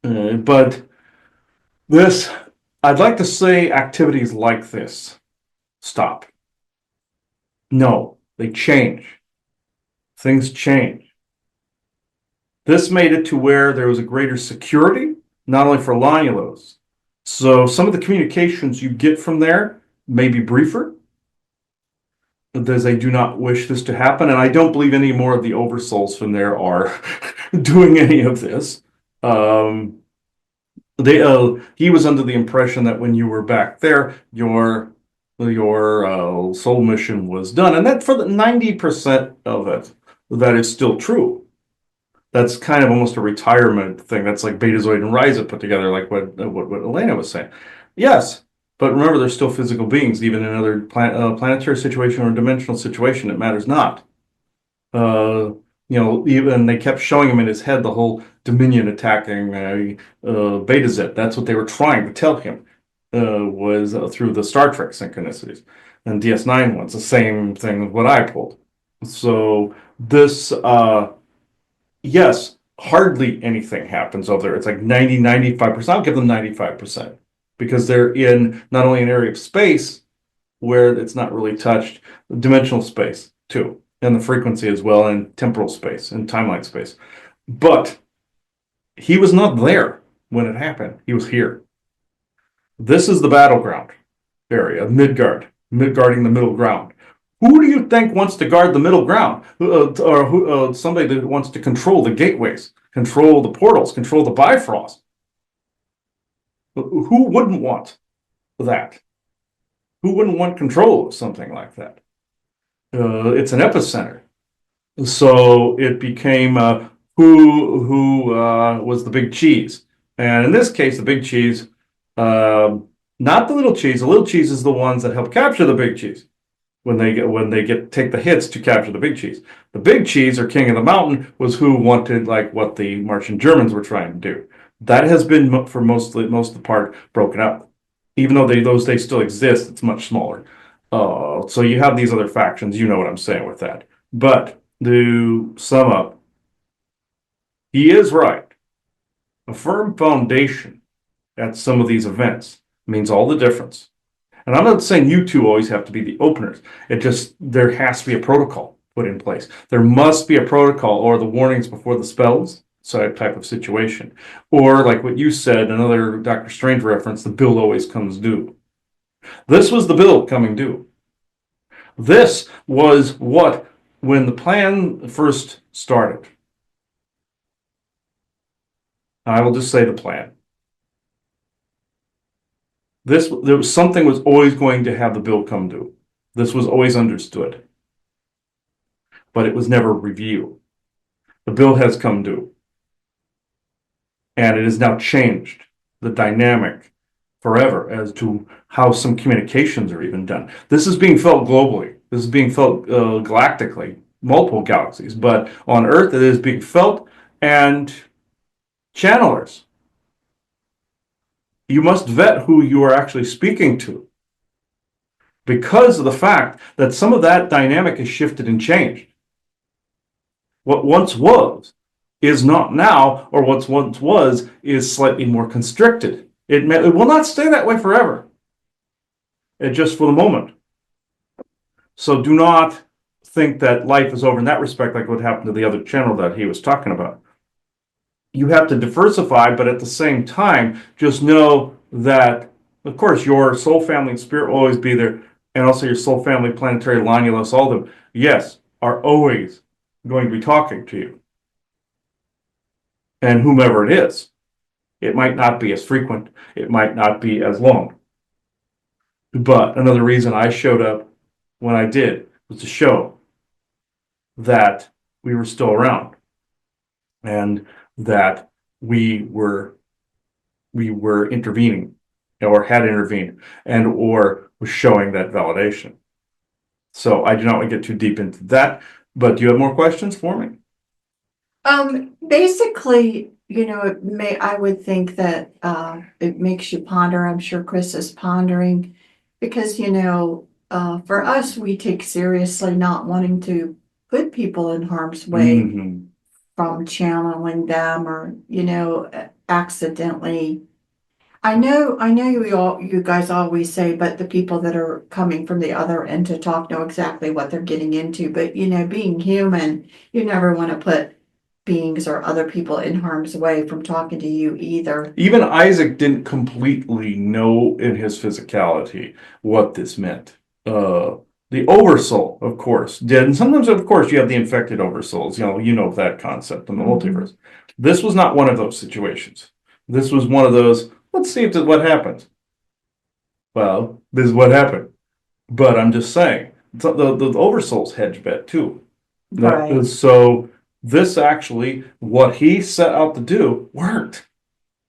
S1: But this, I'd like to say activities like this stop. No, they change. Things change. This made it to where there was a greater security, not only for Lanulos. So some of the communications you get from there may be briefer, as they do not wish this to happen, and I don't believe any more of the oversouls from there are doing any of this. He was under the impression that when you were back there, your soul mission was done, and that for the 90% of it, that is still true. That's kind of almost a retirement thing. That's like Betazoid and Risa put together, like what Elena was saying. Yes, but remember, they're still physical beings, even in another planetary situation or dimensional situation. It matters not. Even they kept showing him in his head the whole Dominion attacking Betazed. That's what they were trying to tell him was through the Star Trek synchronicities. And DS9 ones, the same thing with what I pulled. So this, yes, hardly anything happens over there. It's like 95%. I'll give them 95%. Because they're in not only an area of space where it's not really touched, dimensional space too, and the frequency as well, and temporal space and timeline space. But he was not there when it happened. He was here. This is the battleground area of Midgard, guarding the middle ground. Who do you think wants to guard the middle ground? Somebody that wants to control the gateways, control the portals, control the Bifrost? Who wouldn't want that? Who wouldn't want control of something like that? It's an epicenter. So it became who was the big cheese. And in this case, the big cheese, not the little cheese. The little cheese is the ones that help capture the big cheese when they take the hits to capture the big cheese. The big cheese, or king of the mountain, was who wanted like what the Martian Germans were trying to do. That has been for most of the part broken up. Even though they still exist, it's much smaller. So you have these other factions. You know what I'm saying with that. But to sum up, he is right. A firm foundation at some of these events means all the difference. And I'm not saying you two always have to be the openers. There has to be a protocol put in place. There must be a protocol or the warnings before the spells. Type of situation. Or like what you said, another Doctor Strange reference, the bill always comes due. This was the bill coming due. This was when the plan first started. I will just say the plan. Something was always going to have the bill come due. This was always understood. But it was never revealed. The bill has come due. And it has now changed the dynamic forever as to how some communications are even done. This is being felt globally. This is being felt galactically, multiple galaxies. But on Earth, it is being felt, and channelers. You must vet who you are actually speaking to, because of the fact that some of that dynamic has shifted and changed. What once was is not now, or what once was is slightly more constricted. It will not stay that way forever. It's just for the moment. So do not think that life is over in that respect, like what happened to the other channel that he was talking about. You have to diversify, but at the same time, just know that, of course, your soul, family, and spirit will always be there, and also your soul, family, planetary, Lonulus, all of them, yes, are always going to be talking to you. And whomever it is, it might not be as frequent, it might not be as long. But another reason I showed up when I did was to show that we were still around and that we were intervening or had intervened and or was showing that validation. So I do not want to get too deep into that, but do you have more questions for me?
S2: Basically, I would think that, it makes you ponder. I'm sure Chris is pondering because, for us, we take seriously not wanting to put people in harm's way
S1: Mhm.
S2: from channeling them or, accidentally. I know you guys always say, but the people that are coming from the other end to talk know exactly what they're getting into. But, being human, you never want to put beings or other people in harm's way from talking to you either.
S1: Even Isaac didn't completely know in his physicality what this meant. The oversoul, of course, did. And sometimes, of course, you have the infected oversouls. You know that concept in the multiverse. This was not one of those situations. This was one of those, let's see what happens. Well, this is what happened. But I'm just saying, the oversoul's hedge bet too.
S2: Right.
S1: So this actually, what he set out to do, worked.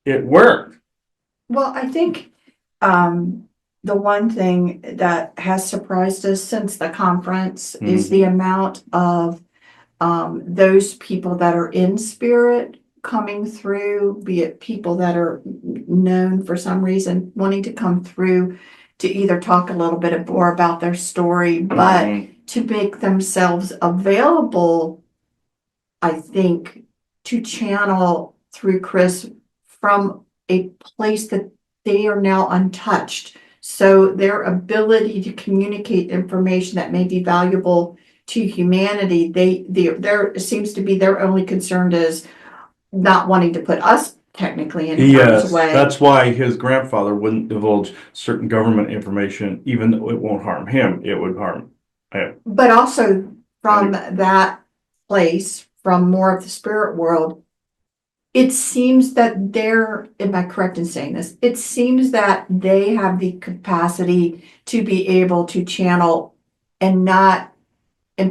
S1: It worked.
S2: Well, I think the one thing that has surprised us since the conference is the amount of those people that are in spirit coming through, be it people that are known for some reason wanting to come through to either talk a little bit more about their story, but to make themselves available, I think, to channel through Chris from a place that they are now untouched. So their ability to communicate information that may be valuable to humanity, there seems to be their only concern is not wanting to put us technically in harm's
S1: Yes,
S2: way.
S1: that's why his grandfather wouldn't divulge certain government information, even though it won't harm him, it would harm him.
S2: But also from that place, from more of the spirit world, it seems that am I correct in saying this? It seems that they have the capacity to be able to channel and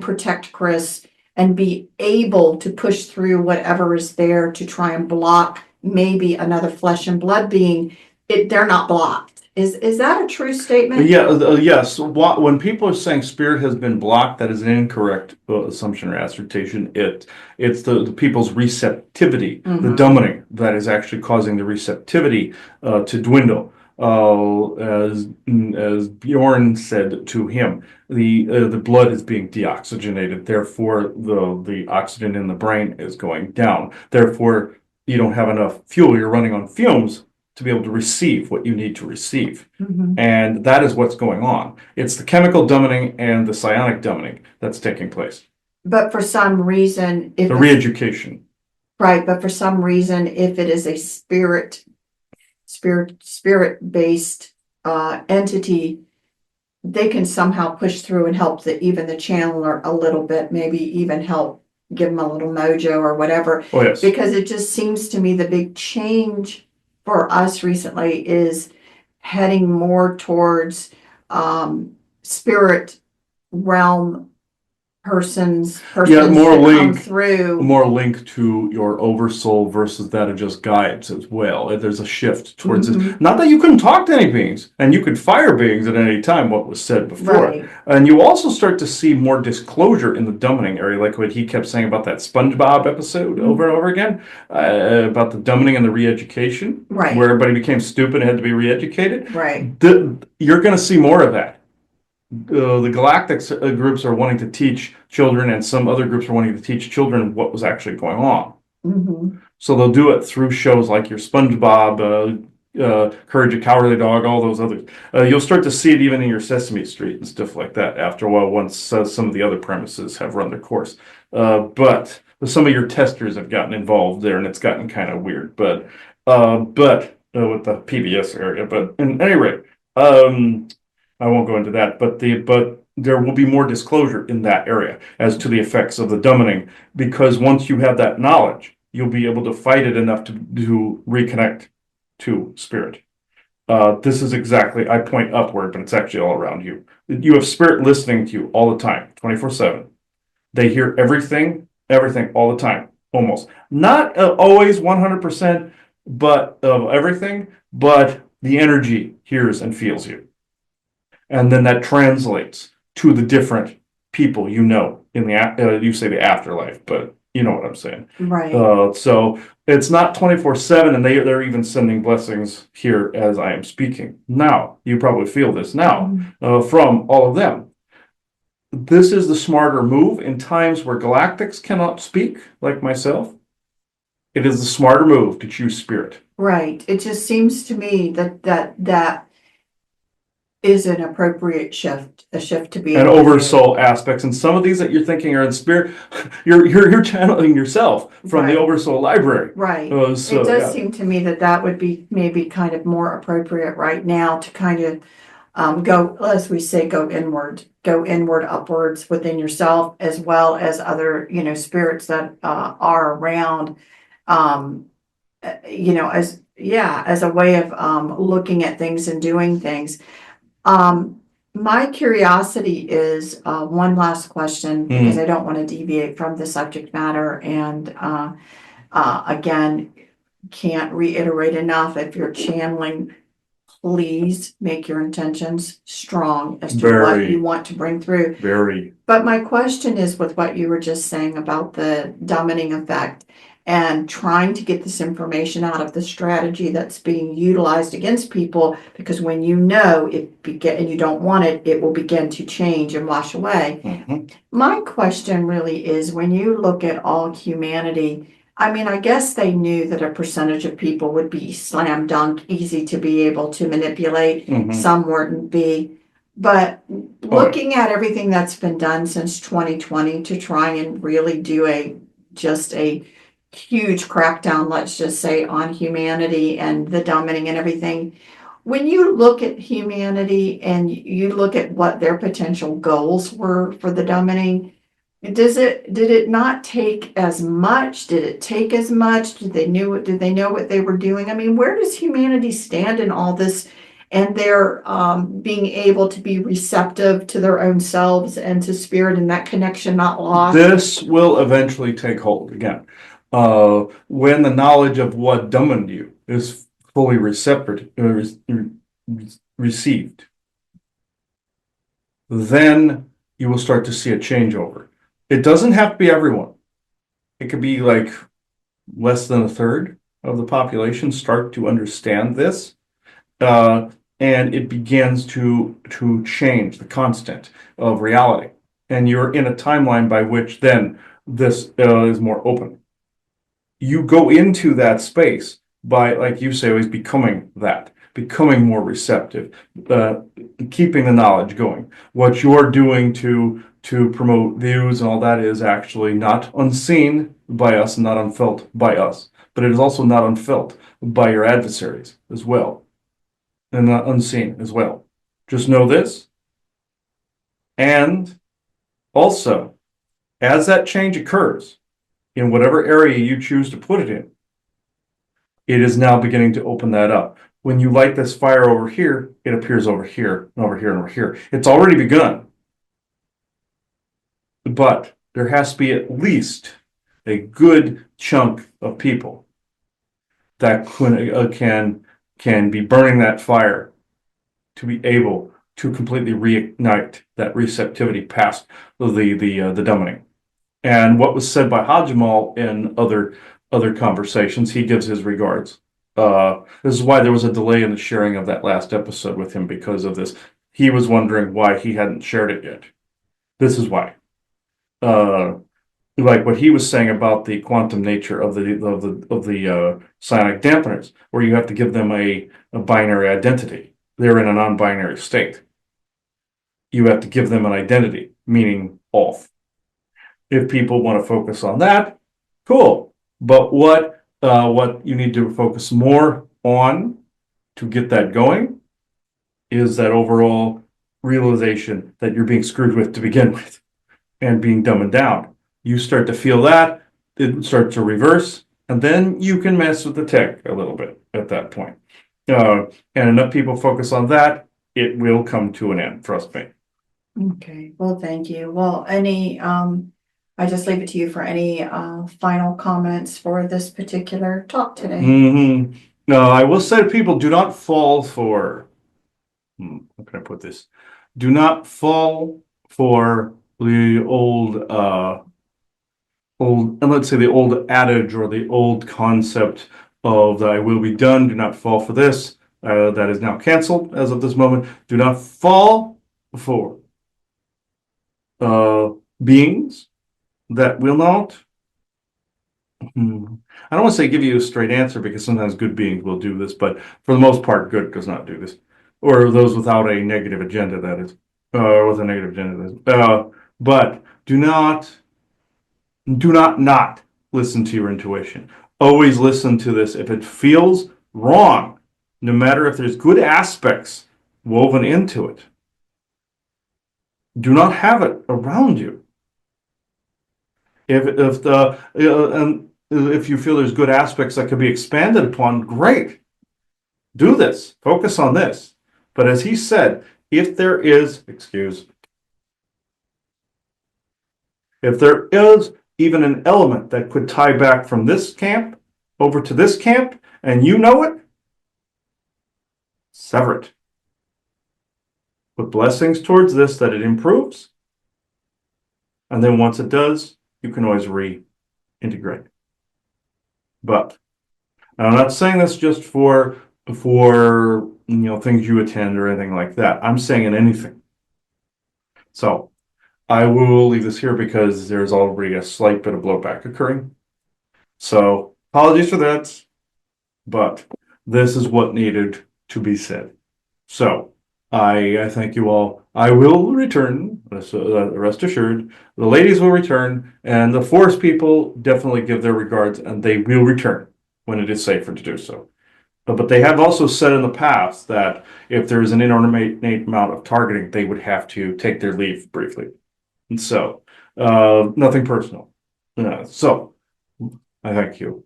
S2: protect Chris and be able to push through whatever is there to try and block maybe another flesh and blood being. They're not blocked. Is that a true statement?
S1: Yeah, yes. When people are saying spirit has been blocked, that is an incorrect assumption or assertion. It's the people's receptivity, the dummening, that is actually causing the receptivity to dwindle. As Bjorn said to him, the blood is being deoxygenated. Therefore, the oxygen in the brain is going down. Therefore, you don't have enough fuel. You're running on fumes to be able to receive what you need to receive. And that is what's going on. It's the chemical dummening and the psionic dummening that's taking place.
S2: But for some reason, if
S1: The re-education.
S2: Right, but for some reason, if it is a spirit-based entity, they can somehow push through and help even the channeler a little bit, maybe even help give them a little mojo or whatever.
S1: Oh, yes.
S2: Because it just seems to me the big change for us recently is heading more towards spirit realm persons
S1: Yeah, more
S2: to come
S1: link,
S2: through.
S1: more link to your oversoul versus that of just guides as well. There's a shift towards this. Not that you couldn't talk to any beings, and you could fire beings at any time, what was said before.
S2: Right.
S1: And you also start to see more disclosure in the dummening area, like what he kept saying about that SpongeBob episode over and over again, about the dummening and the re-education,
S2: Right.
S1: where everybody became stupid and had to be re-educated.
S2: Right.
S1: You're going to see more of that. The galactic groups are wanting to teach children, and some other groups are wanting to teach children what was actually going on. So they'll do it through shows like your SpongeBob, Courage a Cowardly Dog, all those others. You'll start to see it even in your Sesame Street and stuff like that after a while, once some of the other premises have run their course. But some of your testers have gotten involved there, and it's gotten kind of weird. But with the PBS area. But at any rate, I won't go into that. But there will be more disclosure in that area as to the effects of the dummening, because once you have that knowledge, you'll be able to fight it enough to reconnect to spirit. This is exactly, I point upward, but it's actually all around you. You have spirit listening to you all the time, 24/7. They hear everything all the time, almost. Not always 100%, but of everything, but the energy hears and feels you. And then that translates to the different people in the, you say the afterlife, but you know what I'm saying.
S2: Right.
S1: So it's not 24/7, and they're even sending blessings here as I am speaking. Now, you probably feel this now from all of them. This is the smarter move in times where galactics cannot speak, like myself. It is the smarter move to choose spirit.
S2: Right. It just seems to me that is an appropriate shift, a shift to be
S1: And
S2: able to do.
S1: oversoul aspects, and some of these that you're thinking are in spirit, you're channeling yourself from the
S2: Right.
S1: oversoul library.
S2: Right.
S1: So,
S2: It does
S1: yeah.
S2: seem to me that would be maybe kind of more appropriate right now to kind of go, as we say, go inward, upwards within yourself, as well as other, spirits that are around, as a way of looking at things and doing things. My curiosity is one last question, because I don't want to deviate from the subject matter, and again, can't reiterate enough, if you're channeling, please make your intentions strong as to what you want to bring through.
S1: Very.
S2: But my question is, with what you were just saying about the dominating effect and trying to get this information out of the strategy that's being utilized against people, because when you know it and you don't want it, it will begin to change and wash away. My question really is, when you look at all humanity, I mean, I guess they knew that a percentage of people would be slam dunk, easy to be able to manipulate. Some wouldn't be. But looking at everything that's been done since 2020 to try and really do just a huge crackdown, let's just say, on humanity and the dumbing and everything. When you look at humanity and you look at what their potential goals were for the dumbing, did it not take as much? Did it take as much? Did they know what they were doing? I mean, where does humanity stand in all this, and their being able to be receptive to their own selves and to spirit, and that connection not lost?
S1: This will eventually take hold again. When the knowledge of what dumbened you is fully received, then you will start to see a changeover. It doesn't have to be everyone. It could be like less than a third of the population start to understand this, and it begins to change the constant of reality. And you're in a timeline by which then this is more open. You go into that space by, like you say, always becoming more receptive, keeping the knowledge going. What you're doing to promote views and all that is actually not unseen by us and not unfelt by us, but it is also not unfelt by your adversaries as well, and not unseen as well. Just know this. And also, as that change occurs, in whatever area you choose to put it in, it is now beginning to open that up. When you light this fire over here, it appears over here, and over here, and over here. It's already begun. But there has to be at least a good chunk of people that can be burning that fire to be able to completely reignite that receptivity past the dumbing. And what was said by Hajimal in other conversations, he gives his regards. This is why there was a delay in the sharing of that last episode with him, because of this. He was wondering why he hadn't shared it yet. This is why. like what he was saying about the quantum nature of the psionic dampeners, where you have to give them a binary identity. They're in a non-binary state. You have to give them an identity, meaning off. If people want to focus on that, cool. But what you need to focus more on to get that going is that overall realization that you're being screwed with to begin with and being dumbed down. You start to feel that, it starts to reverse, and then you can mess with the tech a little bit at that point. And enough people focus on that, it will come to an end, trust me.
S2: Okay, well, thank you. Well, I just leave it to you for any final comments for this particular talk today.
S1: Mm-hmm. No, I will say to people, do not fall for, how can I put this? Do not fall for the and let's say the old adage or the old concept of "I will be done." Do not fall for this. That is now canceled as of this moment. Do not fall for uh, beings that will not. I don't want to say give you a straight answer because sometimes good beings will do this, but for the most part, good does not do this, or those without a negative agenda, that is, with a negative agenda. That is. But do not listen to your intuition. Always listen to this. If it feels wrong, no matter if there's good aspects woven into it, do not have it around you. If you feel there's good aspects that could be expanded upon, great. Do this. Focus on this. But as he said, if there is even an element that could tie back from this camp over to this camp, and you know it, sever it. Put blessings towards this that it improves. And then once it does, you can always reintegrate. But I'm not saying this just for things you attend or anything like that. I'm saying in anything. So I will leave this here because there's already a slight bit of blowback occurring. So apologies for that, but this is what needed to be said. So I thank you all. I will return, rest assured. The ladies will return, and the forest people definitely give their regards, and they will return when it is safer to do so. But they have also said in the past that if there is an inordinate amount of targeting, they would have to take their leave briefly. And so, nothing personal. So, I thank you.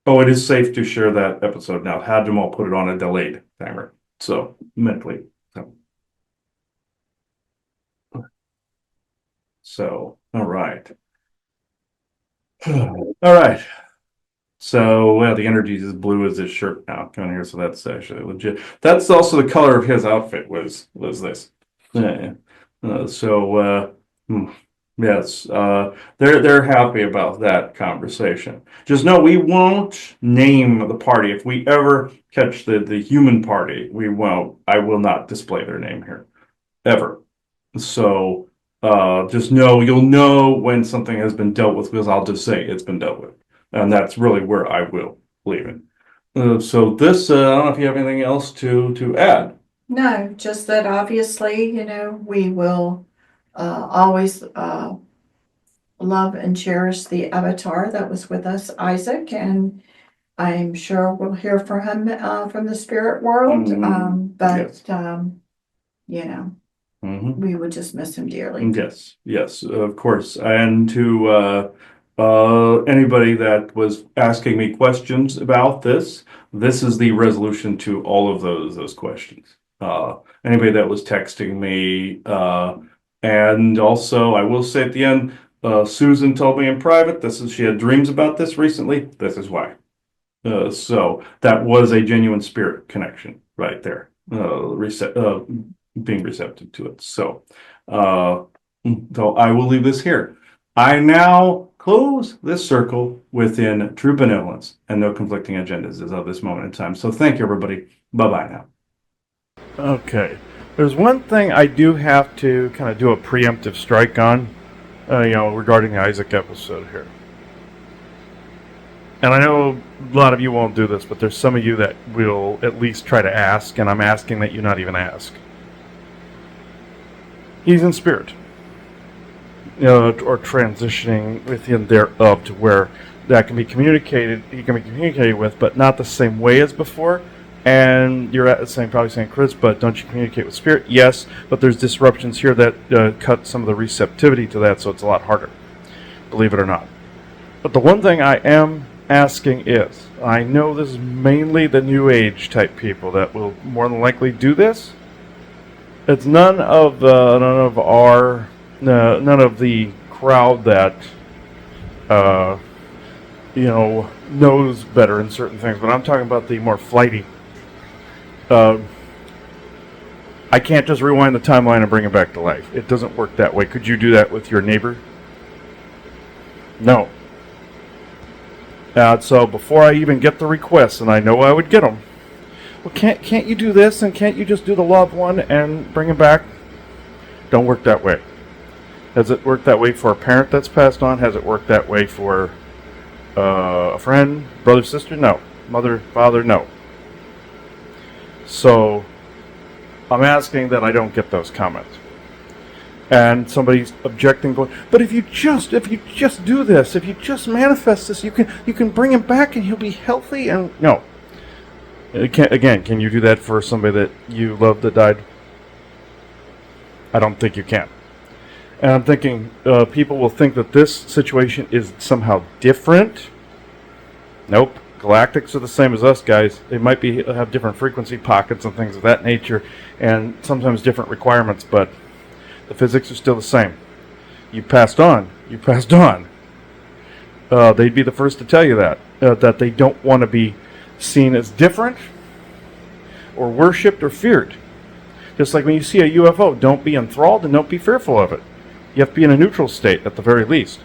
S1: Oh, it is safe to share that episode now. Had them all put it on a delayed timer. So, mentally. So, all right. All right. So, well, the energy is as blue as his shirt now coming here, so that's actually legit. That's also the color of his outfit was this. Yeah. Hmm, yes, they're happy about that conversation. Just know we won't name the party. If we ever catch the human party, we won't. I will not display their name here ever. So just know you'll know when something has been dealt with because I'll just say it's been dealt with, and that's really where I will leave it. So this, I don't know if you have anything else to add.
S2: No, just that obviously, we will always love and cherish the avatar that was with us, Isaac, and I'm sure we'll hear from him from the spirit world.
S1: Yes.
S2: We would just miss him dearly.
S1: Yes, of course. And to anybody that was asking me questions about this is the resolution to all of those questions. Anybody that was texting me, and also I will say at the end, Susan told me in private, she had dreams about this recently. This is why. So that was a genuine spirit connection right there. Being receptive to it. So I will leave this here. I now close this circle within true benevolence and no conflicting agendas as of this moment in time. So thank you, everybody. Bye bye now. Okay. There's one thing I do have to kind of do a preemptive strike on, regarding the Isaac episode here. And I know a lot of you won't do this, but there's some of you that will at least try to ask, and I'm asking that you not even ask. He's in spirit, or transitioning within thereof to where that can be communicated, he can be communicated with, but not the same way as before. And you're probably saying, Chris, but don't you communicate with spirit? Yes, but there's disruptions here that cut some of the receptivity to that, so it's a lot harder, believe it or not. But the one thing I am asking is, I know this is mainly the New Age type people that will more than likely do this. It's none of the crowd that knows better in certain things, but I'm talking about the more flighty. I can't just rewind the timeline and bring it back to life. It doesn't work that way. Could you do that with your neighbor? No. So before I even get the requests, and I know I would get them, well, can't you do this, and can't you just do the loved one and bring him back? Don't work that way. Has it worked that way for a parent that's passed on? Has it worked that way for a friend, brother, sister? No. Mother, father? No. So I'm asking that I don't get those comments. And somebody's objecting, going, but if you just do this, if you just manifest this, you can bring him back and he'll be healthy. And no. Can you do that for somebody that you love that died? I don't think you can. And I'm thinking people will think that this situation is somehow different. Nope. Galactics are the same as us, guys. They might have different frequency pockets and things of that nature, and sometimes different requirements, but the physics are still the same. You passed on. They'd be the first to tell you that they don't want to be seen as different or worshipped or feared. Just like when you see a UFO, don't be enthralled and don't be fearful of it. You have to be in a neutral state at the very least.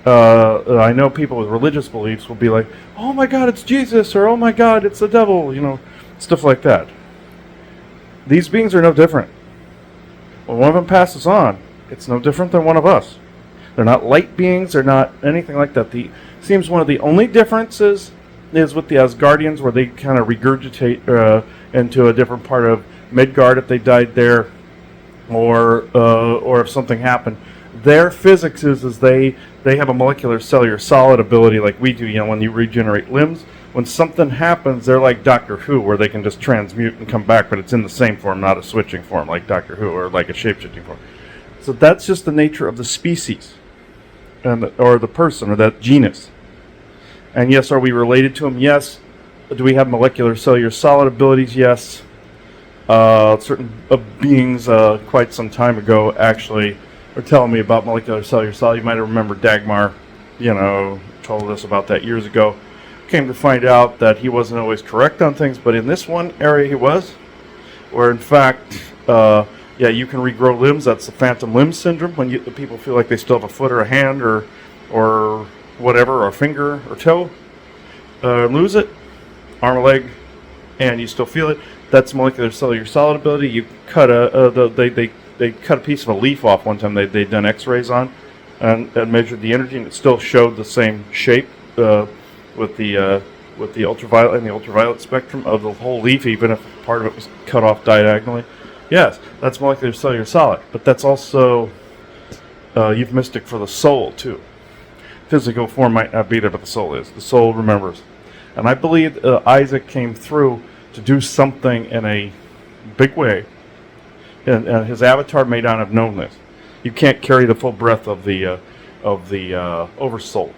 S1: I know people with religious beliefs will be like, oh my God, it's Jesus, or oh my God, it's the devil, stuff like that. These beings are no different. When one of them passes on, it's no different than one of us. They're not light beings, they're not anything like that. Seems one of the only differences is with the Asgardians, where they kind of regurgitate into a different part of Midgard if they died there, or if something happened. Their physics is they have a molecular cellular solid ability like we do. When you regenerate limbs, when something happens, they're like Doctor Who, where they can just transmute and come back, but it's in the same form, not a switching form like Doctor Who, or like a shape-shifting form. So that's just the nature of the species, or the person, or that genus. And yes, are we related to them? Yes. Do we have molecular cellular solid abilities? Yes. Certain beings quite some time ago actually were telling me about molecular cellular solid. You might remember Dagmar, told us about that years ago. Came to find out that he wasn't always correct on things, but in this one area he was, where in fact, you can regrow limbs. That's the phantom limb syndrome, when the people feel like they still have a foot or a hand or whatever, or a finger or toe, lose it, arm or leg, and you still feel it. That's molecular cellular solid ability. You cut they cut a piece of a leaf off one time. They'd done X-rays on and measured the energy, and it still showed the same shape with the ultraviolet and the ultraviolet spectrum of the whole leaf, even if part of it was cut off diagonally. Yes, that's molecular cellular solid, but that's also euphemistic for the soul too. Physical form might not be there, but the soul is. The soul remembers, and I believe Isaac came through to do something in a big way. And his avatar may not have known this. You can't carry the full breadth of the Oversoul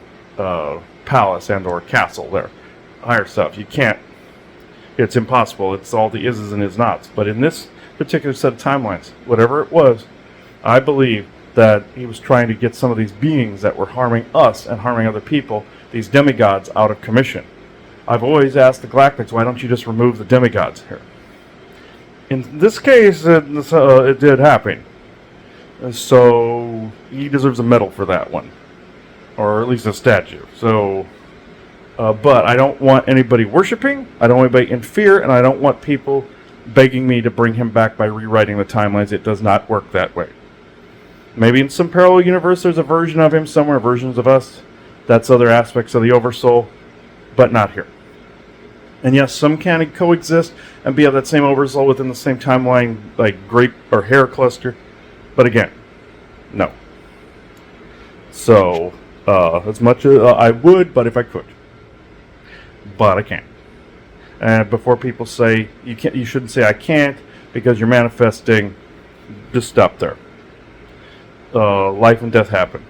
S1: palace and or castle there, higher stuff. You can't. It's impossible. It's all the ises and is nots. But in this particular set of timelines, whatever it was, I believe that he was trying to get some of these beings that were harming us and harming other people, these demigods, out of commission. I've always asked the Galactics, why don't you just remove the demigods here? In this case, it did happen. And so he deserves a medal for that one, or at least a statue. So, but I don't want anybody worshiping. I don't want anybody in fear, and I don't want people begging me to bring him back by rewriting the timelines. It does not work that way. Maybe in some parallel universe there's a version of him somewhere, versions of us. That's other aspects of the Oversoul, but not here. And yes, some can coexist and be of that same Oversoul within the same timeline, like grape or hair cluster. But again, no. So, as much as I would, but if I could. But I can't. And before people say, you shouldn't say I can't because you're manifesting, just stop there. Life and death happen.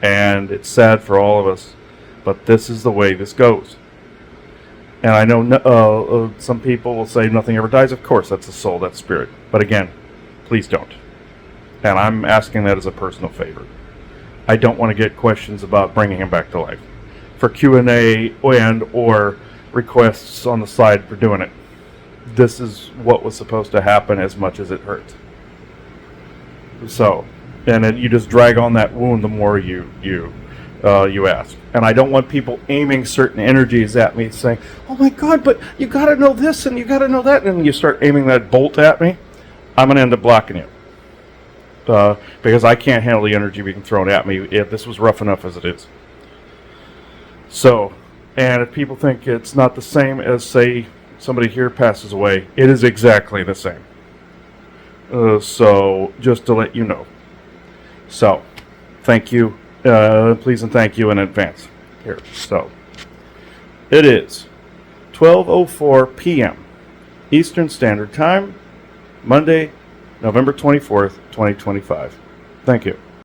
S1: And it's sad for all of us, but this is the way this goes. And I know some people will say nothing ever dies. Of course, that's the soul, that's spirit. But again, please don't. And I'm asking that as a personal favor. I don't want to get questions about bringing him back to life for Q&A and or requests on the side for doing it. This is what was supposed to happen as much as it hurts. So, and you just drag on that wound the more you ask. And I don't want people aiming certain energies at me saying, oh my God, but you got to know this and you got to know that. And you start aiming that bolt at me, I'm going to end up blocking you. Because I can't handle the energy being thrown at me. This was rough enough as it is. So, and if people think it's not the same as, say, somebody here passes away, it is exactly the same. So, just to let you know. So, thank you. Please and thank you in advance. Here, so. It is 12:04 p.m. Eastern Standard Time, Monday, November 24th, 2025. Thank you.